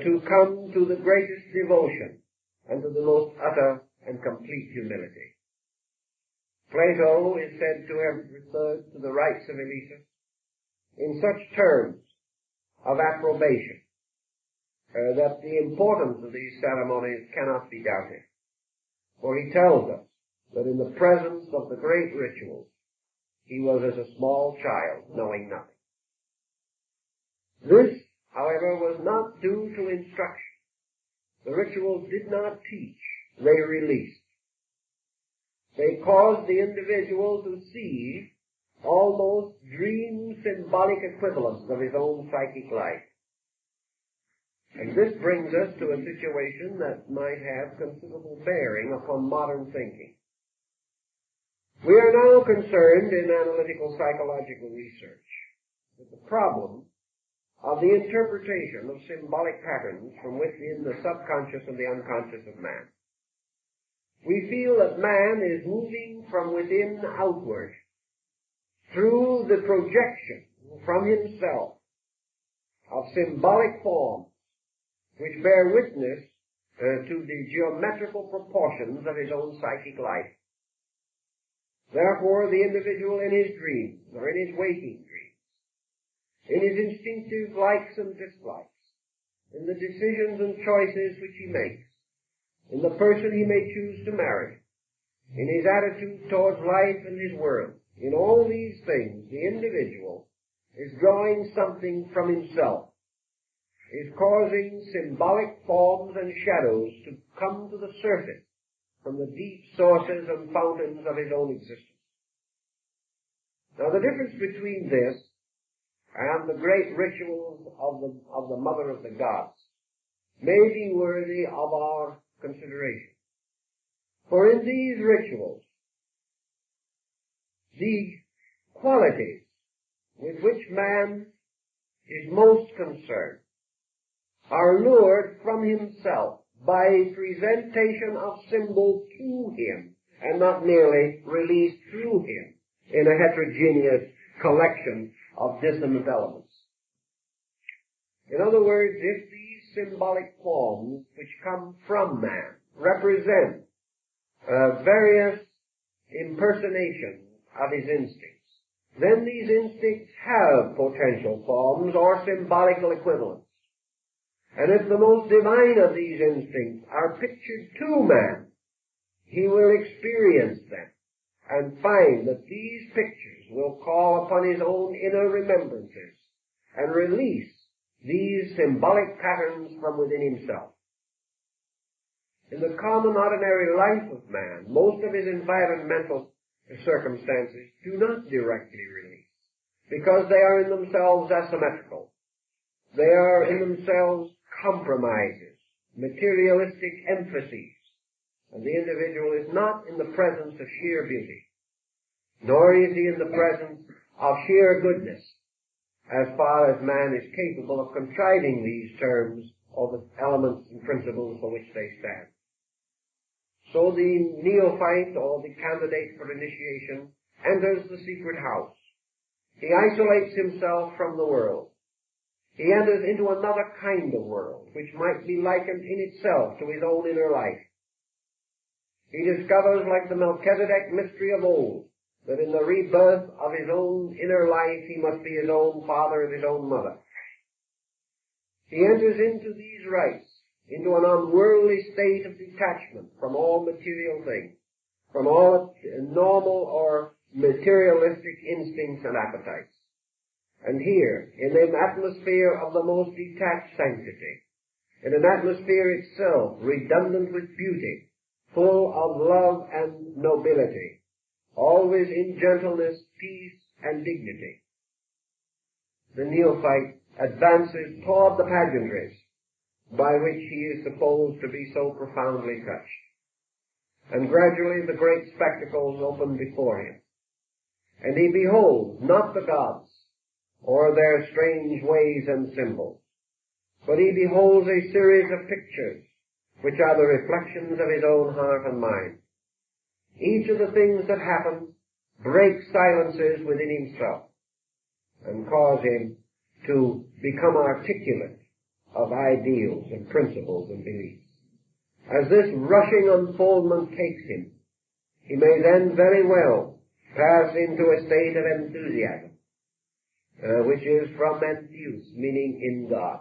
Speaker 1: to come to the greatest devotion and to the most utter and complete humility. Plato is said to have referred to the rites of Eleusis in such terms of approbation that the importance of these ceremonies cannot be doubted. For he tells us that in the presence of the great rituals, he was as a small child, knowing nothing. This, however, was not due to instruction. The rituals did not teach, they released. They caused the individual to see almost dream symbolic equivalents of his own psychic life. And this brings us to a situation that might have considerable bearing upon modern thinking. We are now concerned in analytical psychological research with the problem of the interpretation of symbolic patterns from within the subconscious and the unconscious of man. We feel that man is moving from within outward through the projection from himself of symbolic forms which bear witness to the geometrical proportions of his own psychic life. Therefore, the individual in his dreams, or in his waking dreams, in his instinctive likes and dislikes, in the decisions and choices which he makes, in the person he may choose to marry, in his attitude towards life and his world, in all these things, the individual is drawing something from himself, is causing symbolic forms and shadows to come to the surface from the deep sources and fountains of his own existence. Now, the difference between this and the great rituals of the Mother of the Gods may be worthy of our consideration. For in these rituals, the qualities with which man is most concerned are lured from himself by presentation of symbols to him and not merely released through him in a heterogeneous collection of dissonant elements. In other words, if these symbolic forms which come from man represent various impersonations of his instincts, then these instincts have potential forms or symbolical equivalents. And if the most divine of these instincts are pictured to man, he will experience them and find that these pictures will call upon his own inner remembrances and release these symbolic patterns from within himself. In the common ordinary life of man, most of his environmental circumstances do not directly release, because they are in themselves asymmetrical. They are in themselves compromises, materialistic emphases, and the individual is not in the presence of sheer beauty, nor is he in the presence of sheer goodness, as far as man is capable of contriving these terms or the elements and principles for which they stand. So the neophyte or the candidate for initiation enters the secret house. He isolates himself from the world. He enters into another kind of world, which might be likened in itself to his own inner life. He discovers, like the Melchizedek mystery of old, that in the rebirth of his own inner life he must be his own father and his own mother. He enters into these rites, into an unworldly state of detachment from all material things, from all normal or materialistic instincts and appetites. And here, in an atmosphere of the most detached sanctity, in an atmosphere itself redundant with beauty, full of love and nobility, always in gentleness, peace, and dignity, the neophyte advances toward the pageantries by which he is supposed to be so profoundly touched. And gradually the great spectacles open before him, and he beholds not the gods, or their strange ways and symbols, but he beholds a series of pictures which are the reflections of his own heart and mind. Each of the things that happen breaks silences within himself and cause him to become articulate of ideals and principles and beliefs. As this rushing unfoldment takes him, he may then very well pass into a state of enthusiasm, which is from entheus, meaning in God.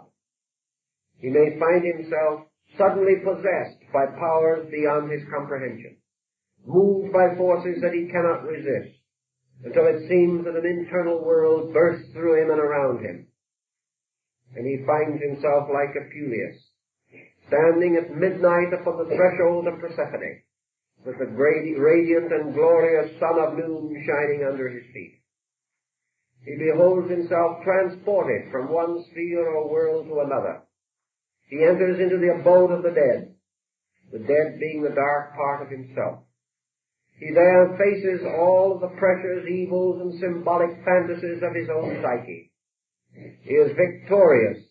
Speaker 1: He may find himself suddenly possessed by powers beyond his comprehension, moved by forces that he cannot resist, until it seems that an internal world bursts through him and around him. And he finds himself like Apuleius, standing at midnight upon the threshold of Persephone, with the radiant and glorious sun of noon shining under his feet. He beholds himself transported from one sphere or world to another. He enters into the abode of the dead being the dark part of himself. He there faces all of the pressures, evils, and symbolic fantasies of his own psyche. He is victorious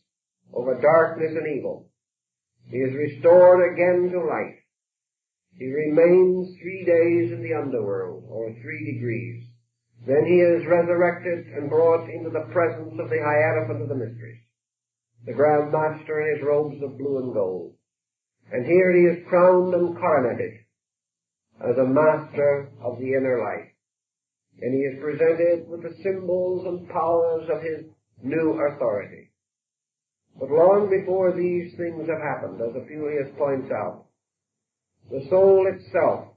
Speaker 1: over darkness and evil. He is restored again to life. He remains 3 days in the underworld, or 3 degrees. Then he is resurrected and brought into the presence of the Hierophant of the Mysteries, the Grand Master in his robes of blue and gold. And here he is crowned and coronated as a master of the inner life. And he is presented with the symbols and powers of his new authority. But long before these things have happened, as Apuleius points out, the soul itself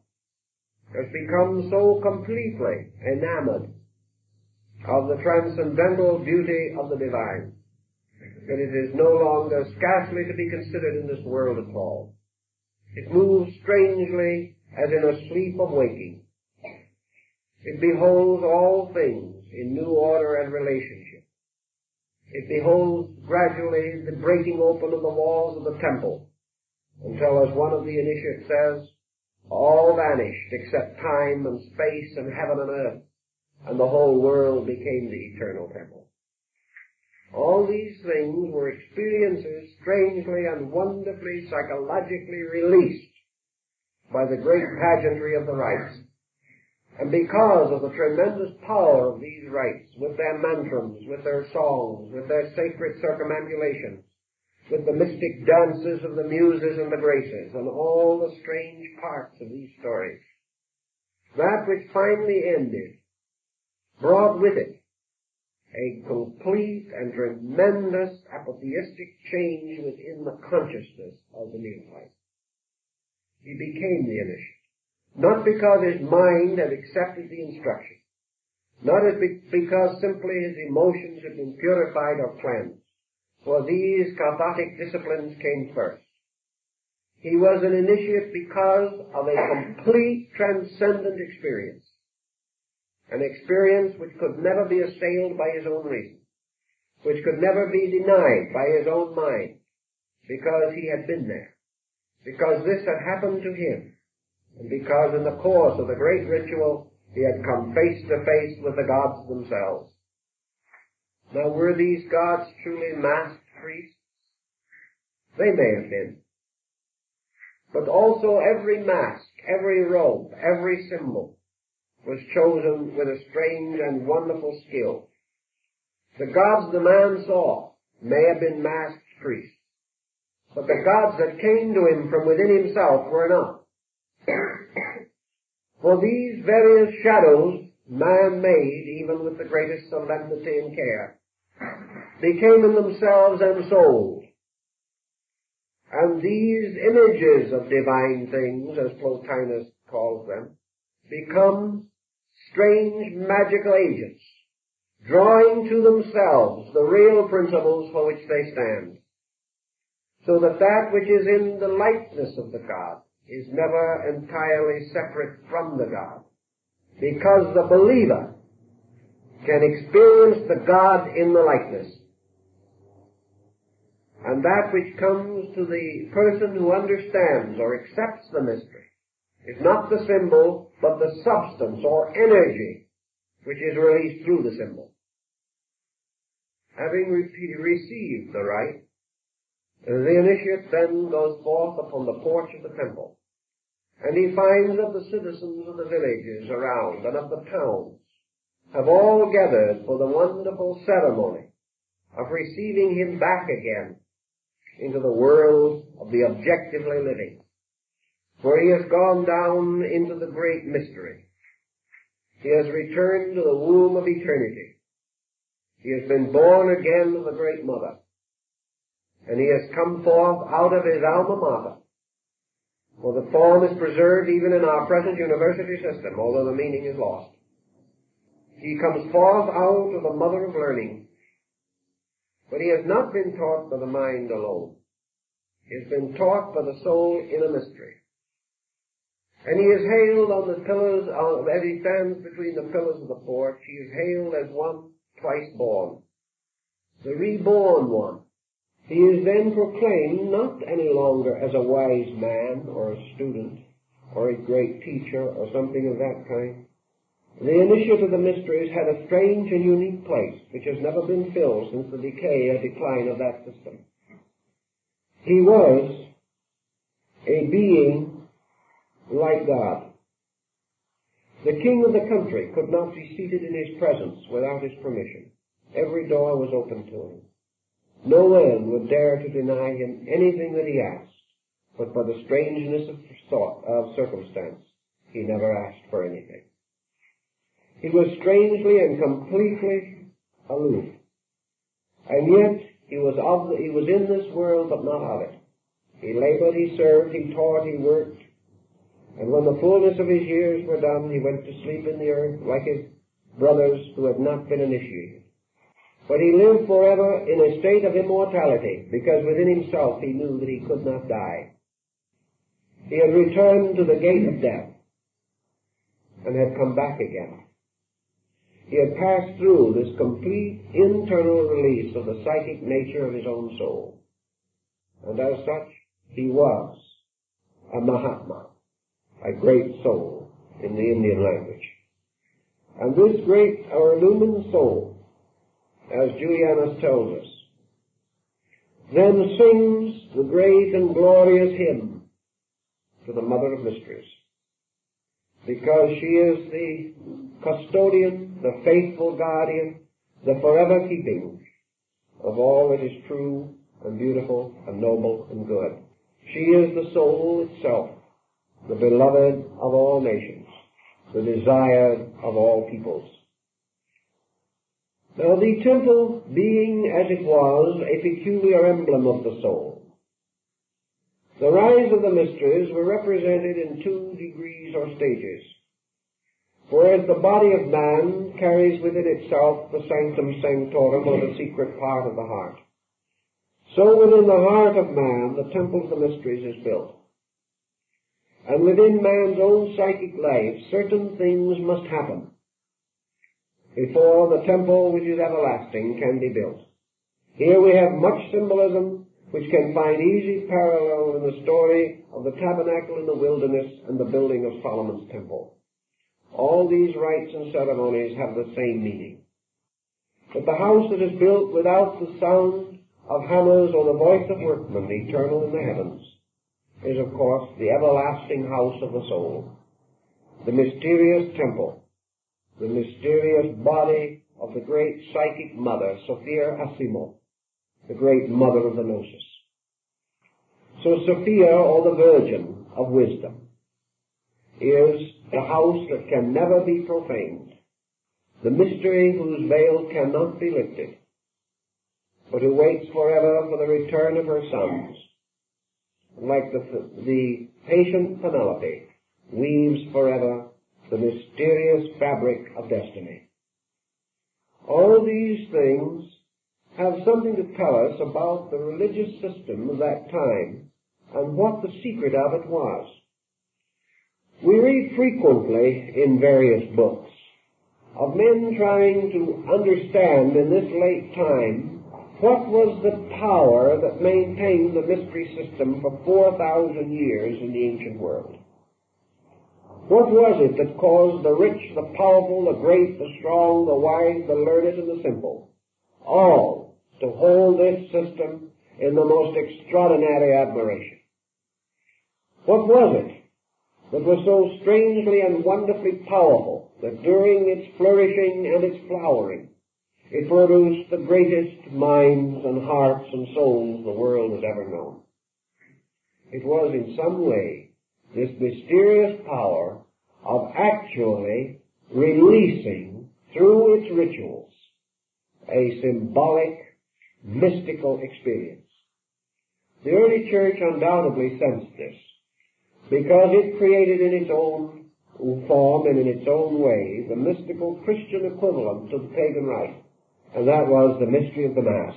Speaker 1: has become so completely enamored of the transcendental beauty of the divine that it is no longer scarcely to be considered in this world at all. It moves strangely as in a sleep of waking. It beholds all things in new order and relationship. It beholds gradually the breaking open of the walls of the temple until, as one of the initiates says, all vanished except time and space and heaven and earth, and the whole world became the eternal temple. All these things were experiences strangely and wonderfully psychologically released by the great pageantry of the rites. And because of the tremendous power of these rites, with their mantrams, with their songs, with their sacred circumambulations, with the mystic dances of the muses and the graces, and all the strange parts of these stories, that which finally ended brought with it a complete and tremendous apotheostic change within the consciousness of the Neophyte. He became the initiate. Not because his mind had accepted the instruction, not because simply his emotions had been purified or cleansed, for these cathartic disciplines came first. He was an initiate because of a complete transcendent experience, an experience which could never be assailed by his own reason, which could never be denied by his own mind, because he had been there, because this had happened to him, and because in the course of the great ritual he had come face to face with the gods themselves. Now, were these gods truly masked priests? They may have been. But also every mask, every robe, every symbol was chosen with a strange and wonderful skill. The gods the man saw may have been masked priests, but the gods that came to him from within himself were not. For these various shadows, man-made, even with the greatest solemnity and care, became in themselves ensouled. And these images of divine things, as Plotinus calls them, become strange magical agents, drawing to themselves the real principles for which they stand, so that that which is in the likeness of the God is never entirely separate from the God, because the believer can experience the God in the likeness. And that which comes to the person who understands or accepts the mystery is not the symbol, but the substance or energy which is released through the symbol. Having received the rite, the initiate then goes forth upon the porch of the temple, and he finds that the citizens of the villages around and of the towns have all gathered for the wonderful ceremony of receiving him back again into the world of the objectively living, for he has gone down into the great mystery. He has returned to the womb of eternity. He has been born again of the great mother, and he has come forth out of his alma mater. For the form is preserved even in our present university system, although the meaning is lost. He comes forth out of the mother of learning, but he has not been taught by the mind alone. He has been taught by the soul in a mystery. And he is hailed on the pillars, as he stands between the pillars of the porch, he is hailed as one twice born, the reborn one. He is then proclaimed not any longer as a wise man or a student or a great teacher or something of that kind. The initiate of the mysteries had a strange and unique place which has never been filled since the decay or decline of that system. He was a being like God. The king of the country could not be seated in his presence without his permission. Every door was open to him. No man would dare to deny him anything that he asked, but for the strangeness of thought, of circumstance, he never asked for anything. He was strangely and completely aloof, and yet he was in this world, but not of it. He labored, he served, he taught, he worked, and when the fullness of his years were done, he went to sleep in the earth like his brothers who had not been initiated. But he lived forever in a state of immortality, because within himself he knew that he could not die. He had returned to the gate of death, and had come back again. He had passed through this complete internal release of the psychic nature of his own soul. And as such, he was a Mahatma, a great soul in the Indian language. And this great or illumined soul, as Julian tells us, then sings the great and glorious hymn to the Mother of Mysteries. because she is the custodian, the faithful guardian, the forever keeping of all that is true and beautiful and noble and good. She is the soul itself, the beloved of all nations, the desired of all peoples. Now the temple being, as it was, a peculiar emblem of the soul, the rise of the mysteries were represented in 2 degrees or stages. Whereas the body of man carries within itself the sanctum sanctorum, or the secret part of the heart, so within the heart of man the temple of the mysteries is built. And within man's own psychic life certain things must happen before the temple which is everlasting can be built. Here we have much symbolism which can find easy parallel in the story of the tabernacle in the wilderness and the building of Solomon's temple. All these rites and ceremonies have the same meaning. But the house that is built without the sound of hammers or the voice of workmen, eternal in the heavens, is of course the everlasting house of the soul, the mysterious temple, the mysterious body of the great psychic mother, Sophia Asimo, the great mother of the Gnosis. So Sophia, or the Virgin of Wisdom, is the house that can never be profaned, the mystery whose veil cannot be lifted, but who waits forever for the return of her sons, like the patient Penelope, weaves forever the mysterious fabric of destiny. All these things have something to tell us about the religious system of that time and what the secret of it was. We read frequently in various books of men trying to understand in this late time what was the power that maintained the mystery system for 4,000 years in the ancient world. What was it that caused the rich, the powerful, the great, the strong, the wise, the learned, and the simple, all to hold this system in the most extraordinary admiration? What was it that was so strangely and wonderfully powerful that during its flourishing and its flowering it produced the greatest minds and hearts and souls the world has ever known? It was in some way this mysterious power of actually releasing through its rituals a symbolic, mystical experience. The early church undoubtedly sensed this, because it created in its own form and in its own way the mystical Christian equivalent to the pagan rite, and that was the mystery of the Mass.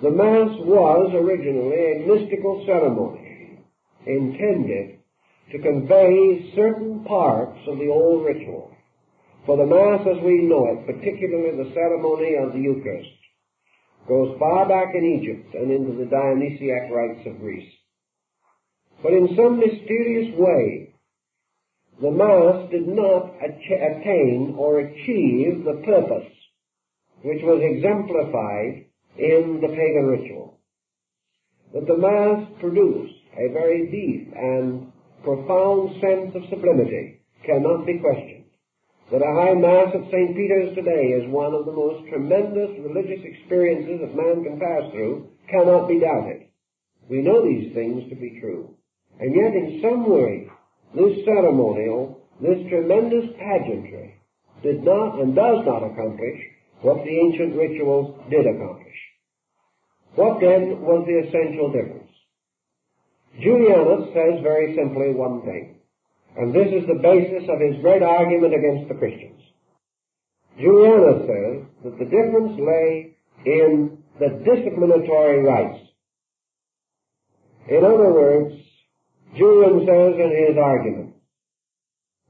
Speaker 1: The Mass was originally a mystical ceremony intended to convey certain parts of the old ritual. For the Mass as we know it, particularly the ceremony of the Eucharist, goes far back in Egypt and into the Dionysiac rites of Greece. But in some mysterious way, the Mass did not attain or achieve the purpose which was exemplified in the pagan ritual. That the Mass produced a very deep and profound sense of sublimity cannot be questioned. That a high Mass at St. Peter's today is one of the most tremendous religious experiences that man can pass through cannot be doubted. We know these things to be true. And yet in some way, this ceremonial, this tremendous pageantry did not and does not accomplish what the ancient rituals did accomplish. What then was the essential difference? Julian says very simply one thing, and this is the basis of his great argument against the Christians. Julian says that the difference lay in the disciplinatory rites. In other words, Julian says in his argument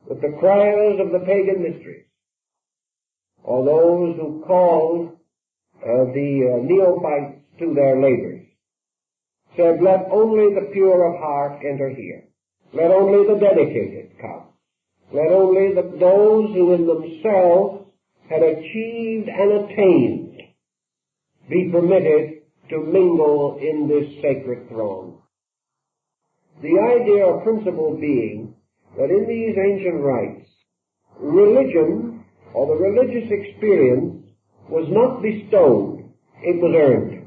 Speaker 1: that the criers of the pagan mysteries, or those who called the neophytes to their labors, said, let only the pure of heart enter here. Let only the dedicated come. Let only those who in themselves had achieved and attained be permitted to mingle in this sacred throne. The idea or principle being that in these ancient rites, religion, or the religious experience, was not bestowed, it was earned.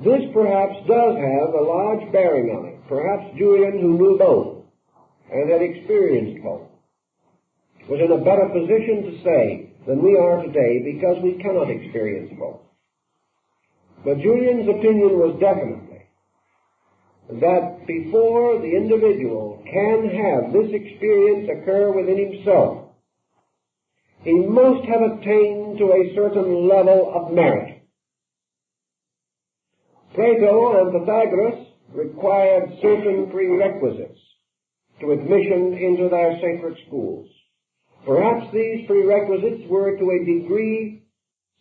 Speaker 1: This perhaps does have a large bearing on it. Perhaps Julian, who knew both and had experienced both, was in a better position to say than we are today, because we cannot experience both. But Julian's opinion was definitely that before the individual can have this experience occur within himself, he must have attained to a certain level of merit. Plato and Pythagoras required certain prerequisites to admission into their sacred schools. Perhaps these prerequisites were to a degree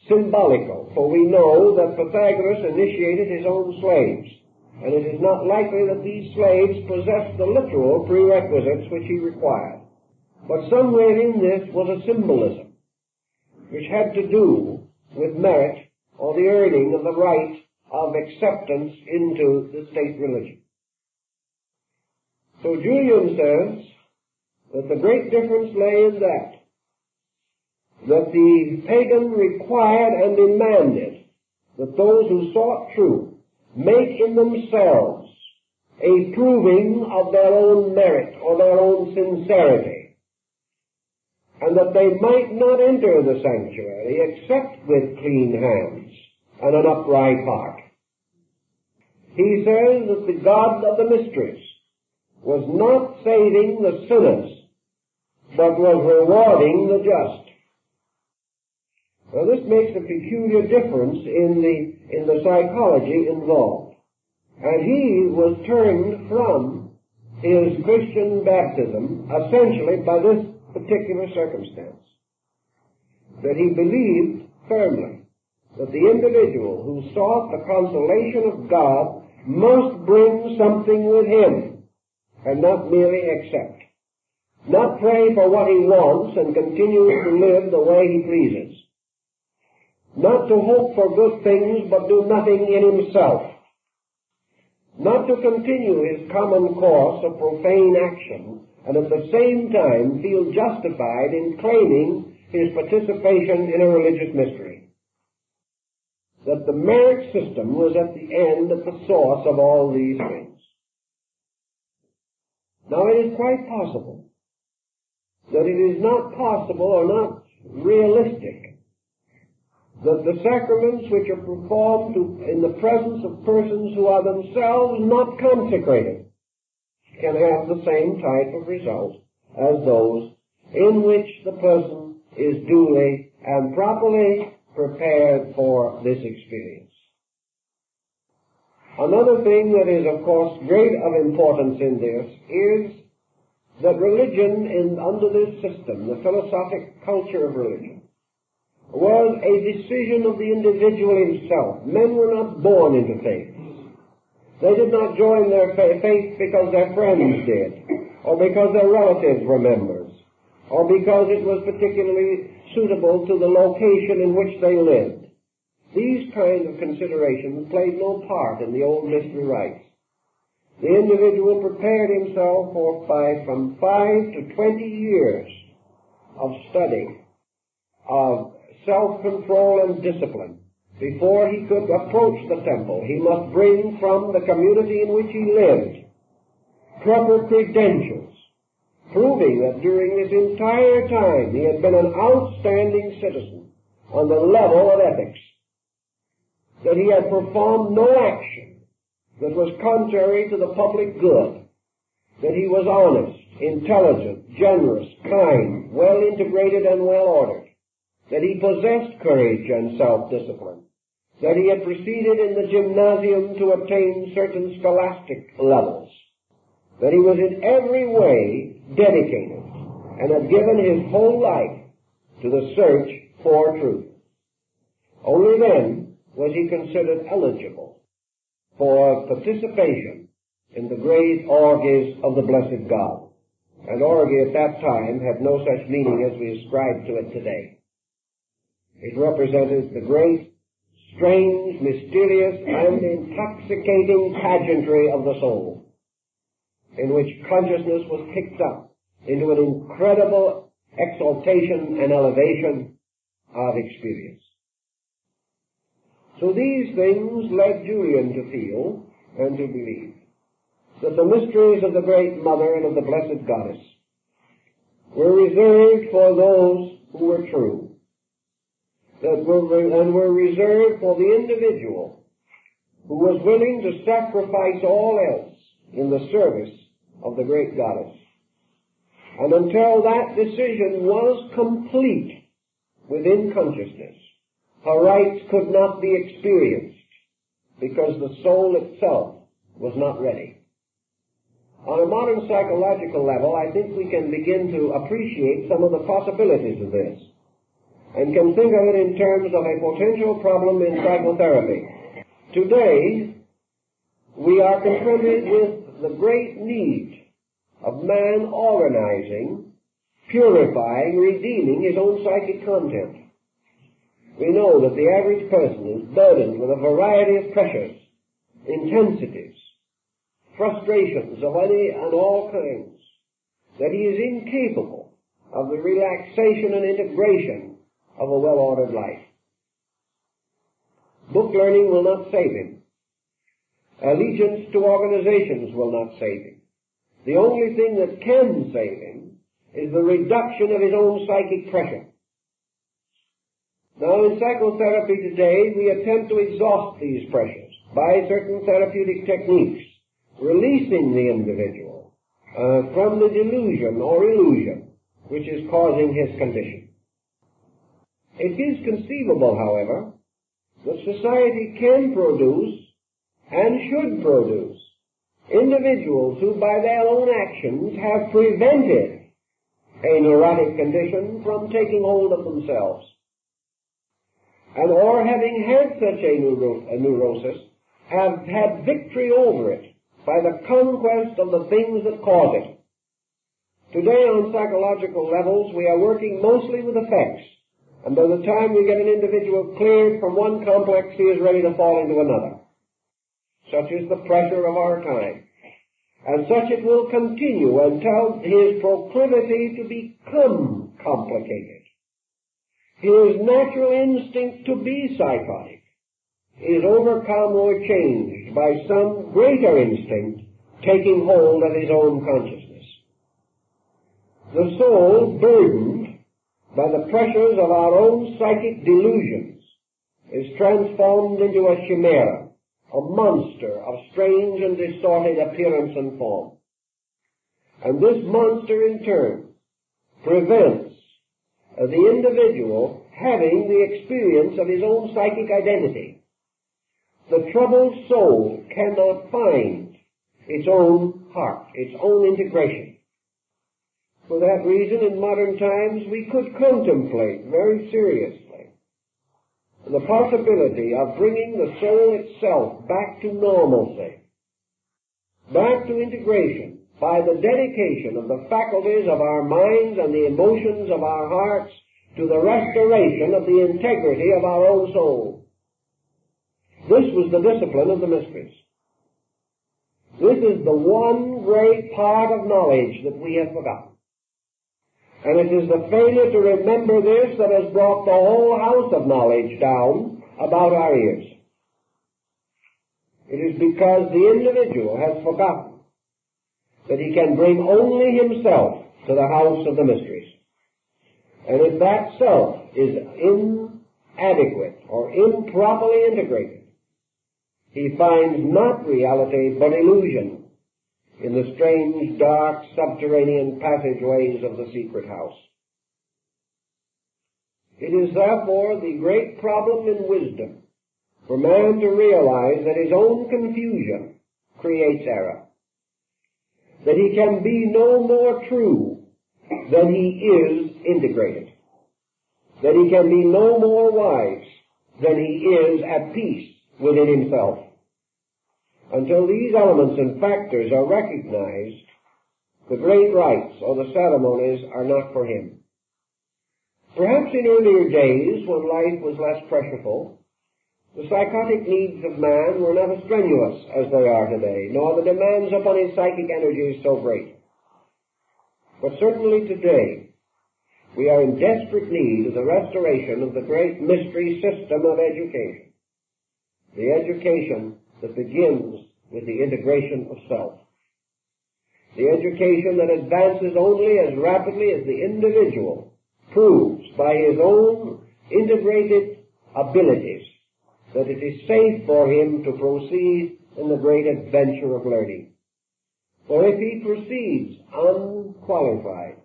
Speaker 1: symbolical, for we know that Pythagoras initiated his own slaves, and it is not likely that these slaves possessed the literal prerequisites which he required. But somewhere in this was a symbolism which had to do with merit or the earning of the right of acceptance into the state religion. So Julian says that the great difference lay in that the pagan required and demanded that those who sought truth make in themselves a proving of their own merit or their own sincerity, and that they might not enter the sanctuary except with clean hands and an upright heart. He says that the God of the mysteries was not saving the sinners, but was rewarding the just. Now this makes a peculiar difference in the psychology involved. And he was turned from his Christian baptism essentially by this particular circumstance, that he believed firmly that the individual who sought the consolation of God must bring something with him and not merely accept. Not pray for what he wants and continue to live the way he pleases. Not to hope for good things but do nothing in himself. Not to continue his common course of profane action and at the same time feel justified in claiming his participation in a religious mystery. That the merit system was at the end, at the source of all these things. Now it is quite possible that it is not possible or not realistic that the sacraments which are performed in the presence of persons who are themselves not consecrated can have the same type of result as those in which the person is duly and properly prepared for this experience. Another thing that is, of course, great of importance in this is that religion, under this system, the philosophic culture of religion, was a decision of the individual himself. Men were not born into faith. They did not join their faith because their friends did, or because their relatives were members, or because it was particularly suitable to the location in which they lived. These kinds of considerations played no part in the old mystery rites. The individual prepared himself from 5 to 20 years of study, of self-control and discipline. Before he could approach the temple, he must bring from the community in which he lived proper credentials, proving that during this entire time he had been an outstanding citizen on the level of ethics, that he had performed no action that was contrary to the public good, that he was honest, intelligent, generous, kind, well integrated and well ordered, that he possessed courage and self-discipline, that he had proceeded in the gymnasium to obtain certain scholastic levels, that he was in every way dedicated and had given his whole life to the search for truth. Only then was he considered eligible for participation in the great orgies of the blessed God. And orgy at that time had no such meaning as we ascribe to it today. It represented the great, strange, mysterious, and intoxicating pageantry of the soul. in which consciousness was picked up into an incredible exaltation and elevation of experience. So these things led Julian to feel and to believe that the mysteries of the Great Mother and of the Blessed Goddess were reserved for those who were true, and were reserved for the individual who was willing to sacrifice all else in the service of the Great Goddess. And until that decision was complete within consciousness, her rights could not be experienced because the soul itself was not ready. On a modern psychological level, I think we can begin to appreciate some of the possibilities of this, and can think of it in terms of a potential problem in psychotherapy. Today, we are confronted with the great need of man organizing, purifying, redeeming his own psychic content. We know that the average person is burdened with a variety of pressures, intensities, frustrations of any and all kinds, that he is incapable of the relaxation and integration of a well-ordered life. Book learning will not save him. Allegiance to organizations will not save him. The only thing that can save him is the reduction of his own psychic pressure. Now, in psychotherapy today, we attempt to exhaust these pressures by certain therapeutic techniques, releasing the individual from the delusion or illusion which is causing his condition. It is conceivable, however, that society can produce and should produce individuals who by their own actions have prevented a neurotic condition from taking hold of themselves, and or having had such a neurosis, have had victory over it by the conquest of the things that cause it. Today on psychological levels we are working mostly with effects, and by the time we get an individual cleared from one complex, he is ready to fall into another. Such is the pressure of our time, and such it will continue until his proclivity to become complicated, his natural instinct to be psychotic, is overcome or changed by some greater instinct taking hold of his own consciousness. The soul, burdened by the pressures of our own psychic delusions, is transformed into a chimera, a monster of strange and distorted appearance and form. And this monster, in turn, prevents the individual having the experience of his own psychic identity. The troubled soul cannot find its own heart, its own integration. For that reason, in modern times, we could contemplate very seriously the possibility of bringing the soul itself back to normalcy, back to integration, by the dedication of the faculties of our minds and the emotions of our hearts to the restoration of the integrity of our own soul. This was the discipline of the mysteries. This is the one great part of knowledge that we have forgotten. And it is the failure to remember this that has brought the whole house of knowledge down about our ears. It is because the individual has forgotten that he can bring only himself to the house of the mysteries. And if that self is inadequate or improperly integrated, he finds not reality but illusion in the strange, dark, subterranean passageways of the secret house. It is therefore the great problem in wisdom for man to realize that his own confusion creates error, that he can be no more true than he is integrated, that he can be no more wise than he is at peace within himself. Until these elements and factors are recognized, the great rites or the ceremonies are not for him. Perhaps in earlier days, when life was less pressureful, The psychotic needs of man were not as strenuous as they are today, nor the demands upon his psychic energies so great. But certainly today, we are in desperate need of the restoration of the great mystery system of education. The education that begins with the integration of self. The education that advances only as rapidly as the individual proves by his own integrated abilities that it is safe for him to proceed in the great adventure of learning. For if he proceeds unqualified,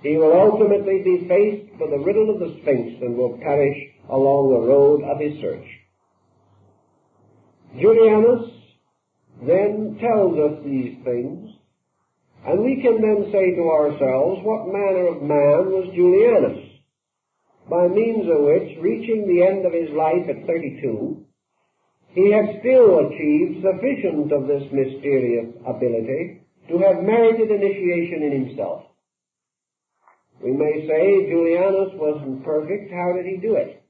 Speaker 1: he will ultimately be faced with the riddle of the Sphinx and will perish along the road of his search. Julianus then tells us these things, and we can then say to ourselves, what manner of man was Julianus? By means of which, reaching the end of his life at 32, he had still achieved sufficient of this mysterious ability to have merited initiation in himself. We may say Julianus wasn't perfect. How did he do it?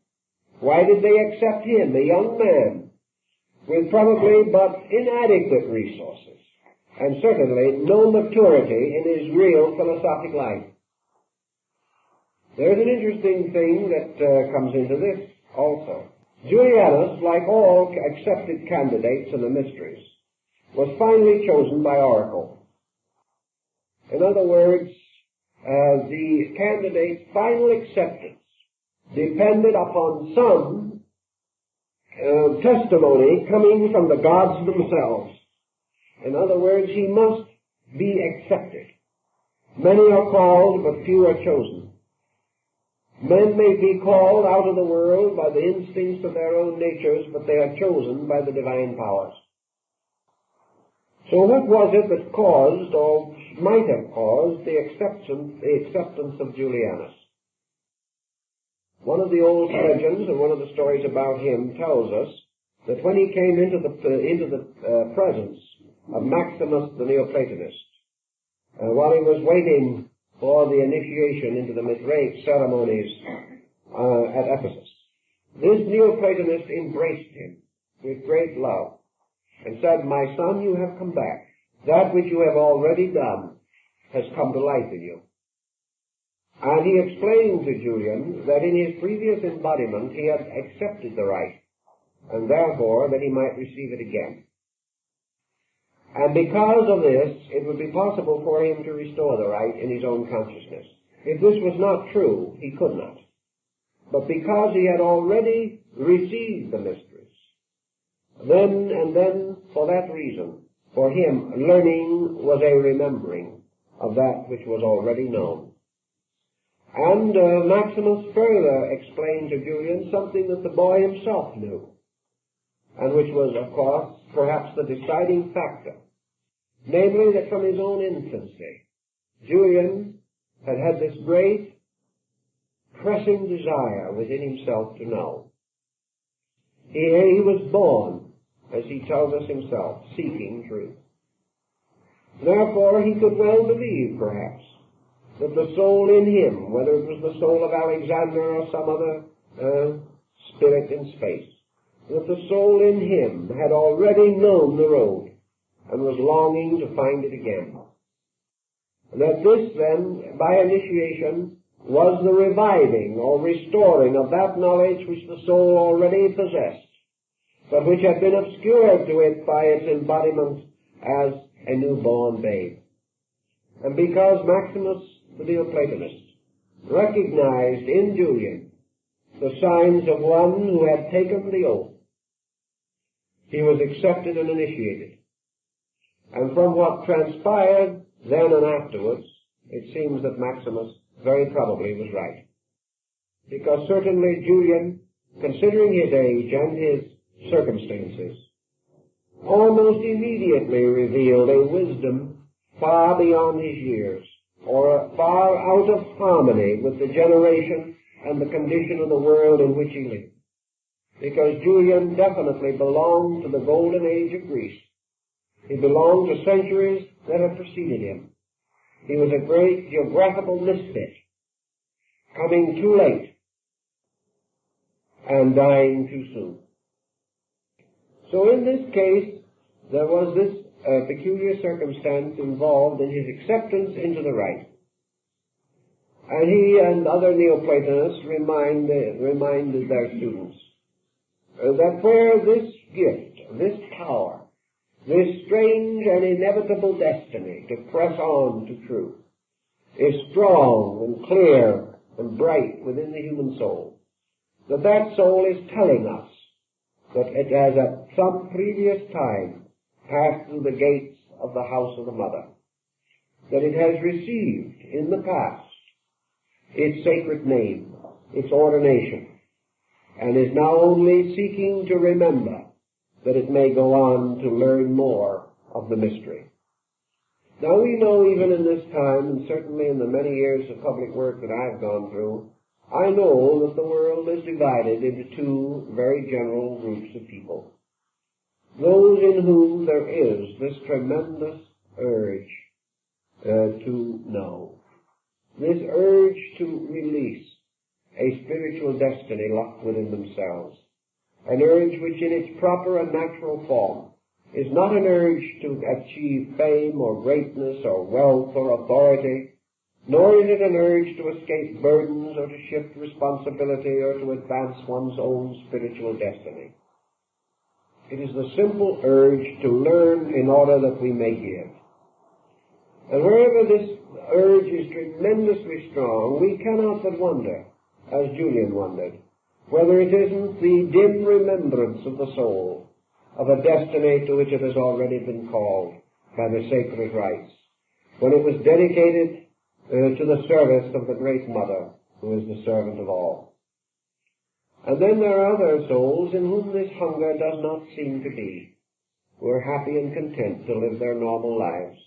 Speaker 1: Why did they accept him, a young man, with probably but inadequate resources, and certainly no maturity in his real philosophic life? There's an interesting thing that comes into this also. Julianus, like all accepted candidates in the mysteries, was finally chosen by oracle. In other words, the candidate's final acceptance depended upon some testimony coming from the gods themselves. In other words, he must be accepted. Many are called, but few are chosen. Men may be called out of the world by the instincts of their own natures, but they are chosen by the divine powers. So what was it that caused, or might have caused, the acceptance of Julianus? One of the old legends, and one of the stories about him, tells us that when he came into the presence of Maximus the Neoplatonist, while he was waiting for the initiation into the Mithraic ceremonies at Ephesus, this Neoplatonist embraced him with great love and said, "My son, you have come back. That which you have already done has come to life in you." And he explained to Julian that in his previous embodiment he had accepted the right, and therefore that he might receive it again. And because of this, it would be possible for him to restore the right in his own consciousness. If this was not true, he could not. But because he had already received the mysteries, then for that reason, for him, learning was a remembering of that which was already known. And Maximus further explained to Julian something that the boy himself knew, and which was, of course, perhaps the deciding factor. Namely, that from his own infancy, Julian had had this great, pressing desire within himself to know. He was born, as he tells us himself, seeking truth. Therefore, he could well believe, perhaps, that the soul in him, whether it was the soul of Alexander or some other spirit in space, that the soul in him had already known the road and was longing to find it again. And that this then, by initiation, was the reviving or restoring of that knowledge which the soul already possessed, but which had been obscured to it by its embodiment as a newborn babe. And because Maximus the Neoplatonist recognized in Julian the signs of one who had taken the oath, he was accepted and initiated. And from what transpired then and afterwards, it seems that Maximus very probably was right. Because certainly Julian, considering his age and his circumstances, almost immediately revealed a wisdom far beyond his years, or far out of harmony with the generation and the condition of the world in which he lived. Because Julian definitely belonged to the golden age of Greece. He belonged to centuries that had preceded him. He was a great geographical misfit, coming too late and dying too soon. So in this case, there was this peculiar circumstance involved in his acceptance into the right. And he and other Neoplatonists reminded their students that where this gift, this power, this strange and inevitable destiny to press on to truth is strong and clear and bright within the human soul, that soul is telling us that it has at some previous time passed through the gates of the house of the Mother, that it has received in the past its sacred name, its ordination, and is now only seeking to remember that it may go on to learn more of the mystery. Now we know even in this time, and certainly in the many years of public work that I've gone through, I know that the world is divided into two very general groups of people. Those in whom there is this tremendous urge to know, this urge to release a spiritual destiny locked within themselves, an urge which in its proper and natural form is not an urge to achieve fame or greatness or wealth or authority, nor is it an urge to escape burdens or to shift responsibility or to advance one's own spiritual destiny. It is the simple urge to learn in order that we may give. And wherever this urge is tremendously strong, we cannot but wonder, as Julian wondered, whether it isn't the dim remembrance of the soul of a destiny to which it has already been called by the sacred rites, when it was dedicated to the service of the Great Mother, who is the servant of all. And then there are other souls in whom this hunger does not seem to be, who are happy and content to live their normal lives,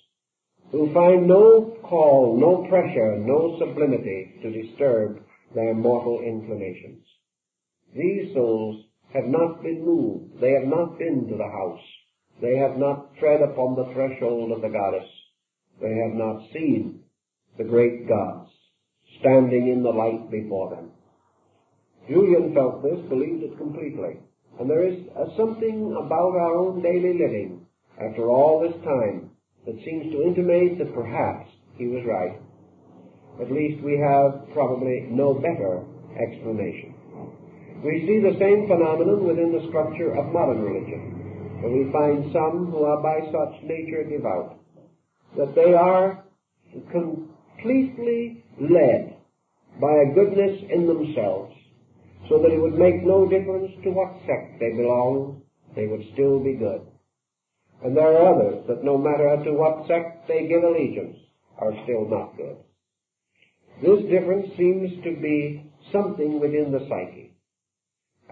Speaker 1: who find no call, no pressure, no sublimity to disturb their mortal inclinations. These souls have not been moved. They have not been to the house. They have not tread upon the threshold of the goddess. They have not seen the great gods standing in the light before them. Julian felt this, believed it completely. And there is something about our own daily living after all this time that seems to intimate that perhaps he was right. At least we have probably no better explanation. We see the same phenomenon within the structure of modern religion, where we find some who are by such nature devout, that they are completely led by a goodness in themselves, so that it would make no difference to what sect they belong, they would still be good. And there are others that no matter to what sect they give allegiance, are still not good. This difference seems to be something within the psyche.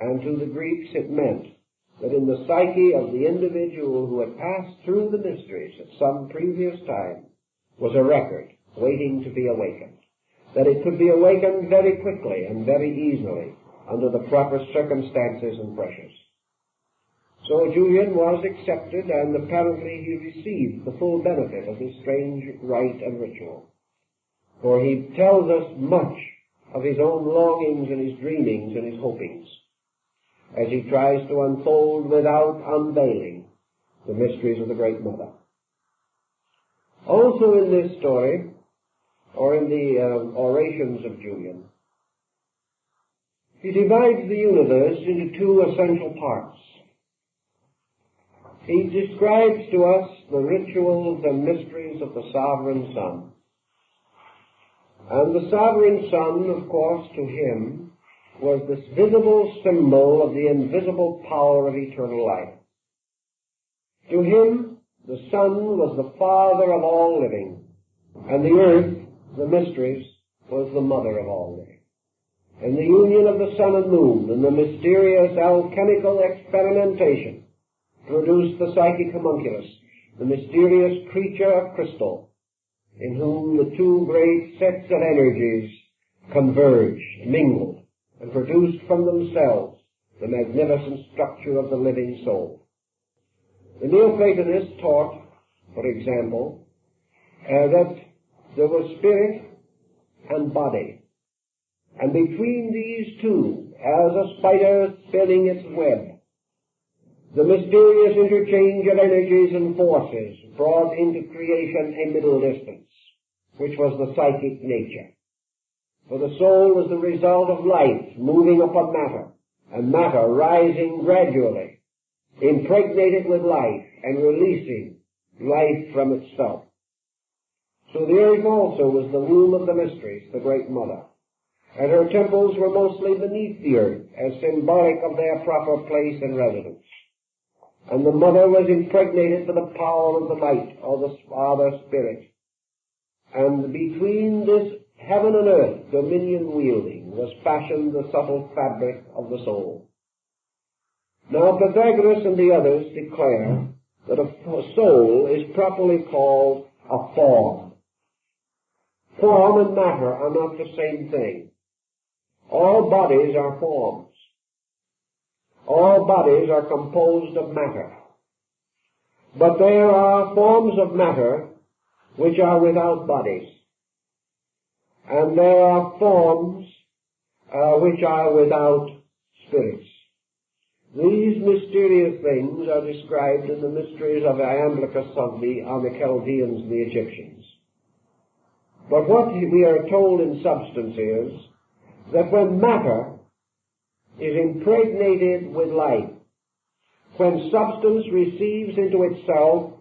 Speaker 1: And to the Greeks it meant that in the psyche of the individual who had passed through the mysteries at some previous time was a record waiting to be awakened. That it could be awakened very quickly and very easily under the proper circumstances and pressures. So Julian was accepted, and apparently he received the full benefit of this strange rite and ritual. For he tells us much of his own longings and his dreamings and his hopings, as he tries to unfold without unveiling the mysteries of the Great Mother. Also in this story, or in the orations of Julian, he divides the universe into two essential parts. He describes to us the rituals and mysteries of the sovereign Son. And the sovereign Son, of course, to him, was this visible symbol of the invisible power of eternal life. To him, the Son was the Father of all living, and the earth, the mysteries, was the mother of all living. And the union of the sun and moon and the mysterious alchemical experimentation produced the psychic homunculus, the mysterious creature of crystal, in whom the two great sets of energies converged, mingled, and produced from themselves the magnificent structure of the living soul. The Neoplatonists taught, for example, that there was spirit and body, and between these two, as a spider spinning its web, the mysterious interchange of energies and forces brought into creation a middle distance, which was the psychic nature. For the soul was the result of life moving upon matter, and matter rising gradually, impregnated with life and releasing life from itself. So the earth also was the womb of the mysteries, the great mother, and her temples were mostly beneath the earth as symbolic of their proper place and residence. And the mother was impregnated with the power of the light, or the Father Spirit. And between this heaven and earth, dominion wielding, was fashioned the subtle fabric of the soul. Now Pythagoras and the others declare that a soul is properly called a form. Form and matter are not the same thing. All bodies are forms. All bodies are composed of matter. But there are forms of matter which are without bodies. And there are forms which are without spirits. These mysterious things are described in the mysteries of Iamblichus on the Chaldeans and the Egyptians. But what we are told in substance is that when matter is impregnated with life, when substance receives into itself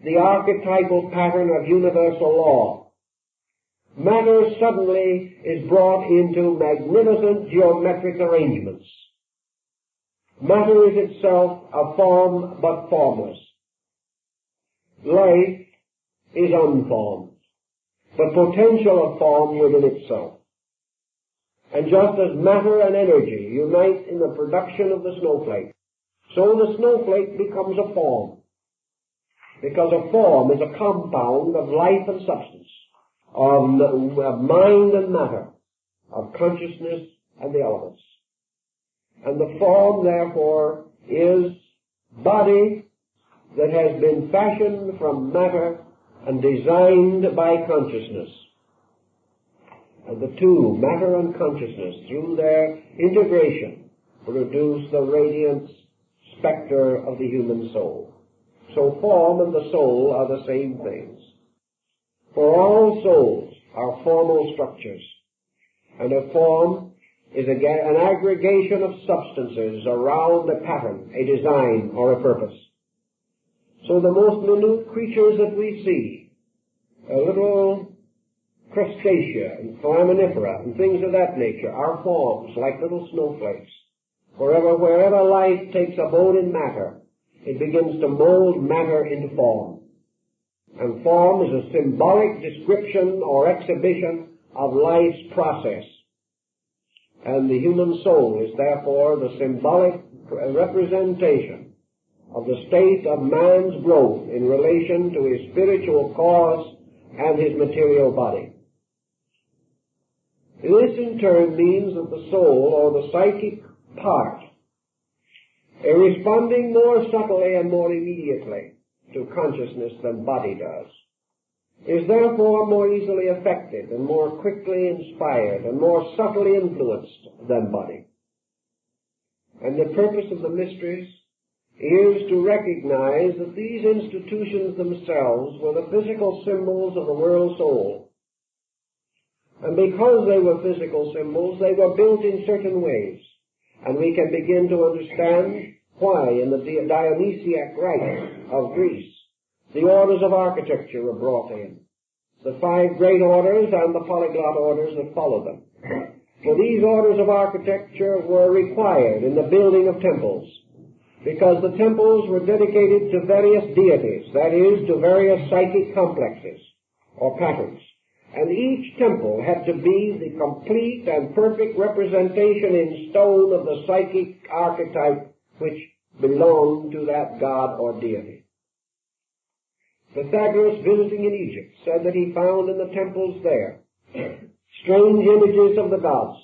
Speaker 1: the archetypal pattern of universal law, matter suddenly is brought into magnificent geometric arrangements. Matter is itself a form but formless. Life is unformed, but potential of form within itself. And just as matter and energy unite in the production of the snowflake, so the snowflake becomes a form, because a form is a compound of life and substance, of mind and matter, of consciousness and the elements. And the form, therefore, is body that has been fashioned from matter and designed by consciousness. And the two, matter and consciousness, through their integration, produce the radiant spectre of the human soul. So form and the soul are the same things. For all souls are formal structures, and a form is an aggregation of substances around a pattern, a design, or a purpose. So the most minute creatures that we see, little crustacea and foraminifera and things of that nature, are forms like little snowflakes. Wherever life takes abode in matter, it begins to mold matter into form. And form is a symbolic description or exhibition of life's process. And the human soul is therefore the symbolic representation of the state of man's growth in relation to his spiritual cause and his material body. This in turn means that the soul, or the psychic part, responding more subtly and more immediately to consciousness than body does, is therefore more easily affected and more quickly inspired and more subtly influenced than body. And the purpose of the mysteries is to recognize that these institutions themselves were the physical symbols of the world soul. And because they were physical symbols, they were built in certain ways. And we can begin to understand why in the Dionysiac rite of Greece the orders of architecture were brought in, the 5 great orders and the polyglot orders that followed them. For these orders of architecture were required in the building of temples, because the temples were dedicated to various deities, that is, to various psychic complexes or patterns. And each temple had to be the complete and perfect representation in stone of the psychic archetype which belonged to that god or deity. Pythagoras, visiting in Egypt, said that he found in the temples there strange images of the gods,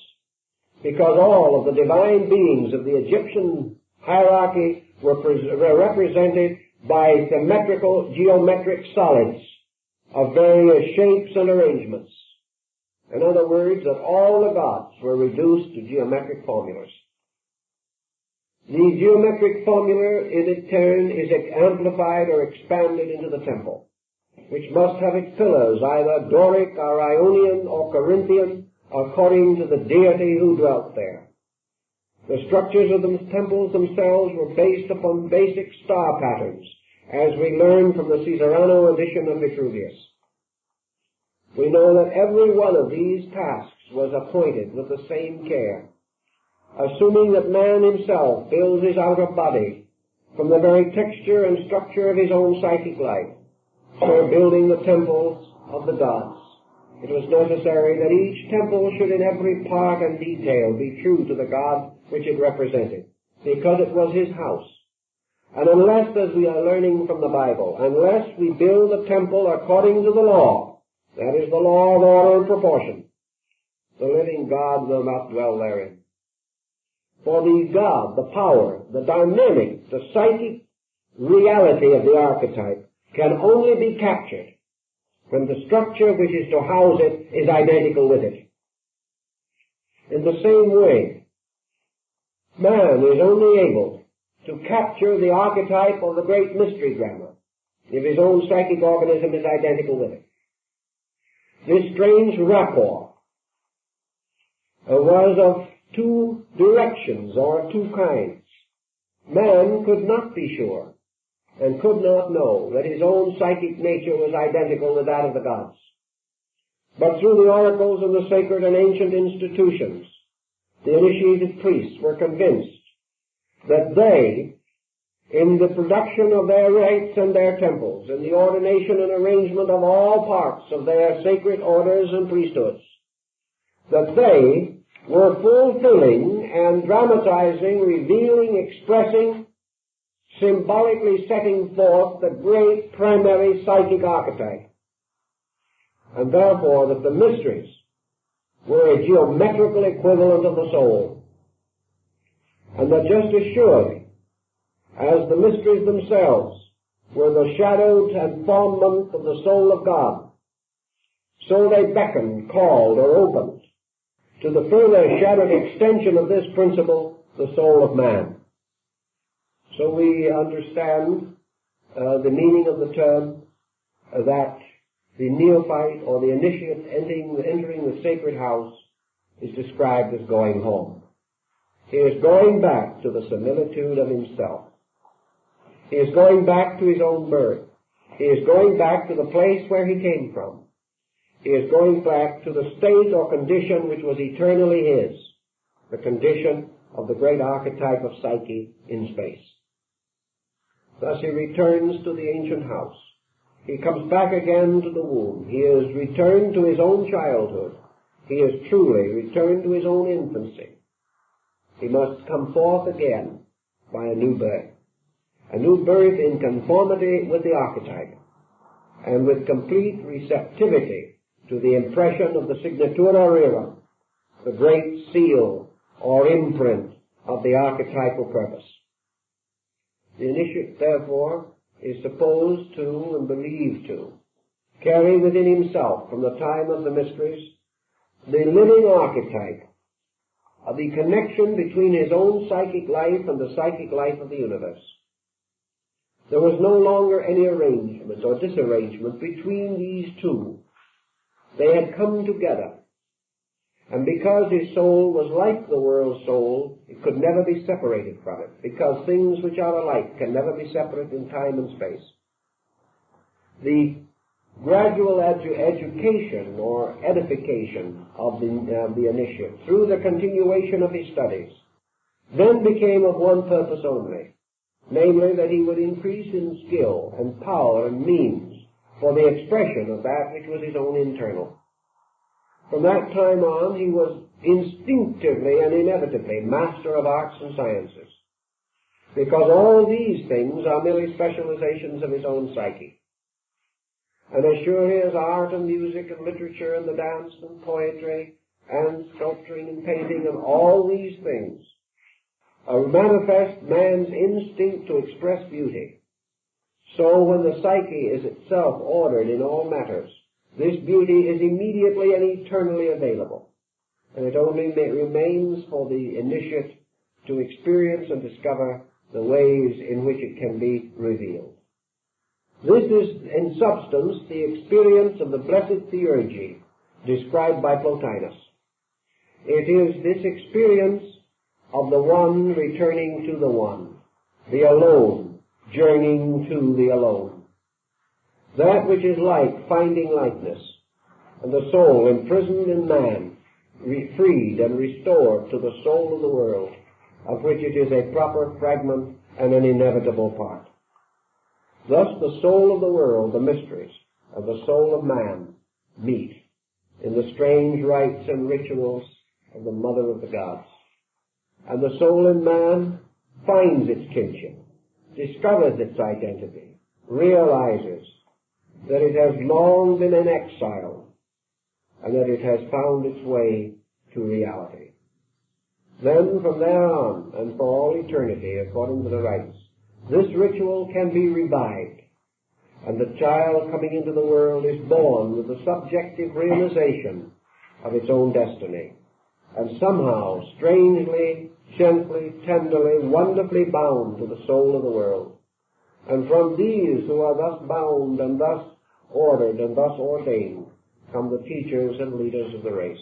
Speaker 1: because all of the divine beings of the Egyptian hierarchy were represented by symmetrical geometric solids of various shapes and arrangements. In other words, that all the gods were reduced to geometric formulas. The geometric formula in its turn is amplified or expanded into the temple, which must have its pillars either Doric or Ionian or Corinthian, according to the deity who dwelt there. The structures of the temples themselves were based upon basic star patterns, as we learn from the Caesarano edition of Vitruvius. We know that every one of these tasks was appointed with the same care, assuming that man himself builds his outer body from the very texture and structure of his own psychic life. So building the temples of the gods, it was necessary that each temple should in every part and detail be true to the God which it represented, because it was his house. And unless, as we are learning from the Bible, unless we build a temple according to the law, that is the law of order and proportion, the living God will not dwell therein. For the God, the power, the dynamic, the psychic reality of the archetype can only be captured when the structure which is to house it is identical with it. In the same way, man is only able to capture the archetype of the great mystery grammar if his own psychic organism is identical with it. This strange rapport was of two directions or two kinds. Man could not be sure and could not know that his own psychic nature was identical with that of the gods. But through the oracles of the sacred and ancient institutions, the initiated priests were convinced that they, in the production of their rites and their temples, in the ordination and arrangement of all parts of their sacred orders and priesthoods, that they were fulfilling and dramatizing, revealing, expressing, symbolically setting forth the great primary psychic archetype, and therefore that the mysteries were a geometrical equivalent of the soul, and that just as surely as the mysteries themselves were the shadowed informment of the soul of God, so they beckoned, called, or opened to the further shadowed extension of this principle, the soul of man. So we understand the meaning of the term that the neophyte or the initiate entering the sacred house is described as going home. He is going back to the similitude of himself. He is going back to his own birth. He is going back to the place where he came from. He is going back to the state or condition which was eternally his, the condition of the great archetype of psyche in space. Thus he returns to the ancient house. He comes back again to the womb. He is returned to his own childhood. He is truly returned to his own infancy. He must come forth again by a new birth in conformity with the archetype, and with complete receptivity to the impression of the signatura rerum, the great seal or imprint of the archetypal purpose. The initiate, therefore, is supposed to and believed to carry within himself, from the time of the mysteries, the living archetype of the connection between his own psychic life and the psychic life of the universe. There was no longer any arrangement or disarrangement between these two. They had come together. And because his soul was like the world's soul, it could never be separated from it, because things which are alike can never be separate in time and space. The gradual education or edification of the initiate through the continuation of his studies then became of one purpose only, namely that he would increase in skill and power and means for the expression of that which was his own internal. From that time on, he was instinctively and inevitably master of arts and sciences, because all these things are merely specializations of his own psyche. And as surely as art and music and literature and the dance and poetry and sculpturing and painting and all these things manifest man's instinct to express beauty, so when the psyche is itself ordered in all matters, this beauty is immediately and eternally available, and it only remains for the initiate to experience and discover the ways in which it can be revealed. This is, in substance, the experience of the blessed theurgy described by Plotinus. It is this experience of the one returning to the one, the alone journeying to the alone. That which is like finding likeness, and the soul imprisoned in man, freed and restored to the soul of the world, of which it is a proper fragment and an inevitable part. Thus the soul of the world, the mysteries of the soul of man, meet in the strange rites and rituals of the Mother of the Gods. And the soul in man finds its kinship, discovers its identity, realizes that it has long been in exile, and that it has found its way to reality. Then from there on, and for all eternity, according to the rites, this ritual can be revived, and the child coming into the world is born with the subjective realization of its own destiny, and somehow, strangely, gently, tenderly, wonderfully bound to the soul of the world. And from these who are thus bound and thus ordered and thus ordained come the teachers and leaders of the race.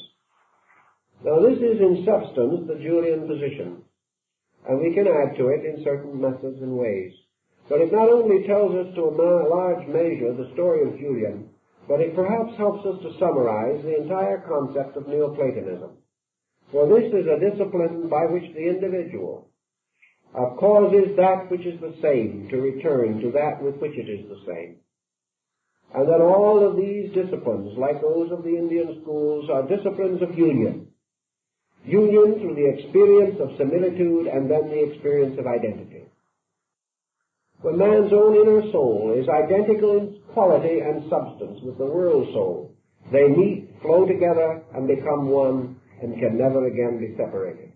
Speaker 1: Now this is in substance the Julian position, and we can add to it in certain methods and ways. But it not only tells us to a large measure the story of Julian, but it perhaps helps us to summarize the entire concept of Neoplatonism. For this is a discipline by which the individual causes that which is the same to return to that with which it is the same. And that all of these disciplines, like those of the Indian schools, are disciplines of union. Union through the experience of similitude and then the experience of identity. When man's own inner soul is identical in quality and substance with the world soul, they meet, flow together, and become one, and can never again be separated.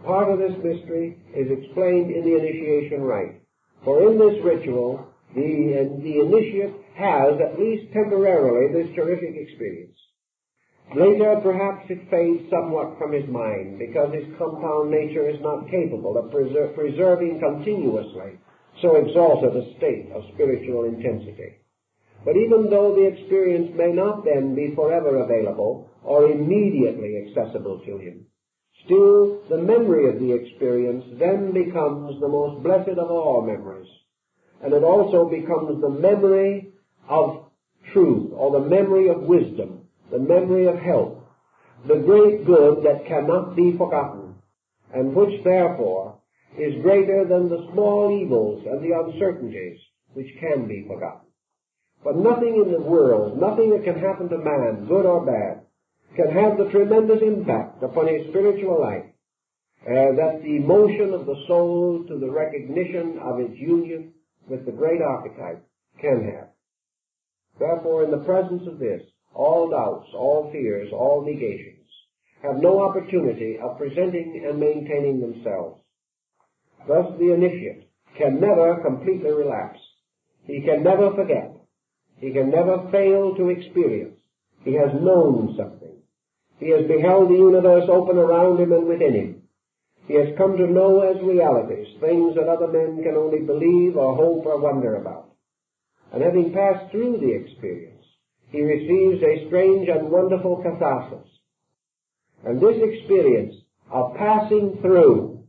Speaker 1: Part of this mystery is explained in the initiation rite. For in this ritual, the initiate has, at least temporarily, this terrific experience. Later, perhaps it fades somewhat from his mind, because his compound nature is not capable of preserving continuously so exalted a state of spiritual intensity. But even though the experience may not then be forever available or immediately accessible to him, still the memory of the experience then becomes the most blessed of all memories. And it also becomes the memory of truth, or the memory of wisdom, the memory of help, the great good that cannot be forgotten, and which therefore is greater than the small evils and the uncertainties which can be forgotten. But nothing in the world, nothing that can happen to man, good or bad, can have the tremendous impact upon his spiritual life that the motion of the soul to the recognition of its union with the great archetype can have. Therefore, in the presence of this, all doubts, all fears, all negations have no opportunity of presenting and maintaining themselves. Thus the initiate can never completely relapse. He can never forget. He can never fail to experience. He has known something. He has beheld the universe open around him and within him. He has come to know as realities things that other men can only believe or hope or wonder about. And having passed through the experience, he receives a strange and wonderful catharsis. And this experience of passing through,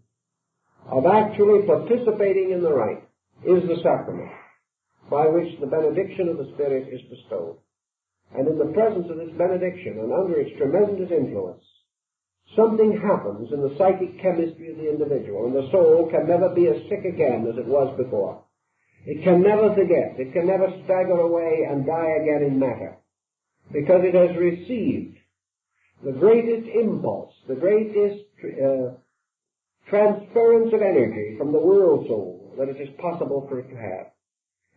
Speaker 1: of actually participating in the rite, is the sacrament by which the benediction of the Spirit is bestowed. And in the presence of this benediction and under its tremendous influence, something happens in the psychic chemistry of the individual, and the soul can never be as sick again as it was before. It can never forget. It can never stagger away and die again in matter, because it has received the greatest impulse, the greatest transference of energy from the world soul that it is possible for it to have.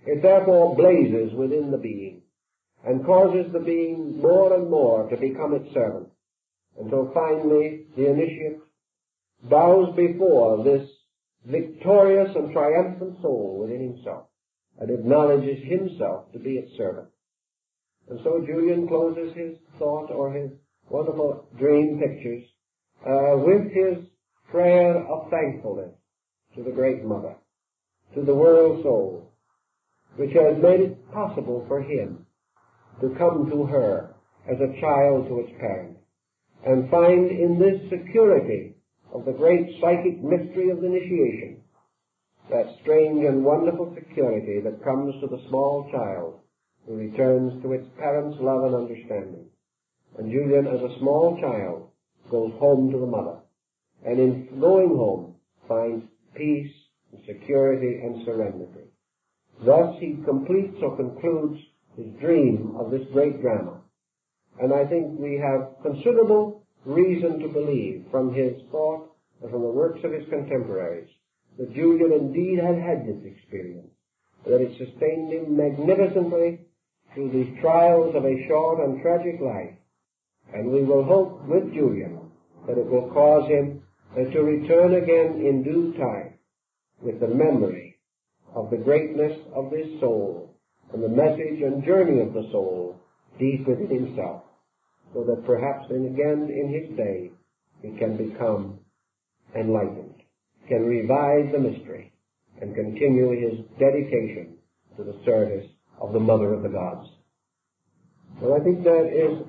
Speaker 1: It therefore blazes within the being and causes the being more and more to become its servant, until finally the initiate bows before this victorious and triumphant soul within himself and acknowledges himself to be its servant. And so Julian closes his thought or his wonderful dream pictures with his prayer of thankfulness to the Great Mother, to the world soul, which has made it possible for him to come to her as a child to its parent, and find in this security of the great psychic mystery of the initiation, that strange and wonderful security that comes to the small child who returns to its parents' love and understanding. And Julian, as a small child, goes home to the mother, and in going home finds peace and security and serenity. Thus he completes or concludes his dream of this great drama. And I think we have considerable reason to believe from his thought and from the works of his contemporaries that Julian indeed had had this experience, that it sustained him magnificently through these trials of a short and tragic life. And we will hope with Julian that it will cause him to return again in due time with the memory of the greatness of this soul and the message and journey of the soul deep within himself, so that perhaps then again in his day he can become enlightened, can revive the mystery, and continue his dedication to the service of the Mother of the Gods. Well, I think that is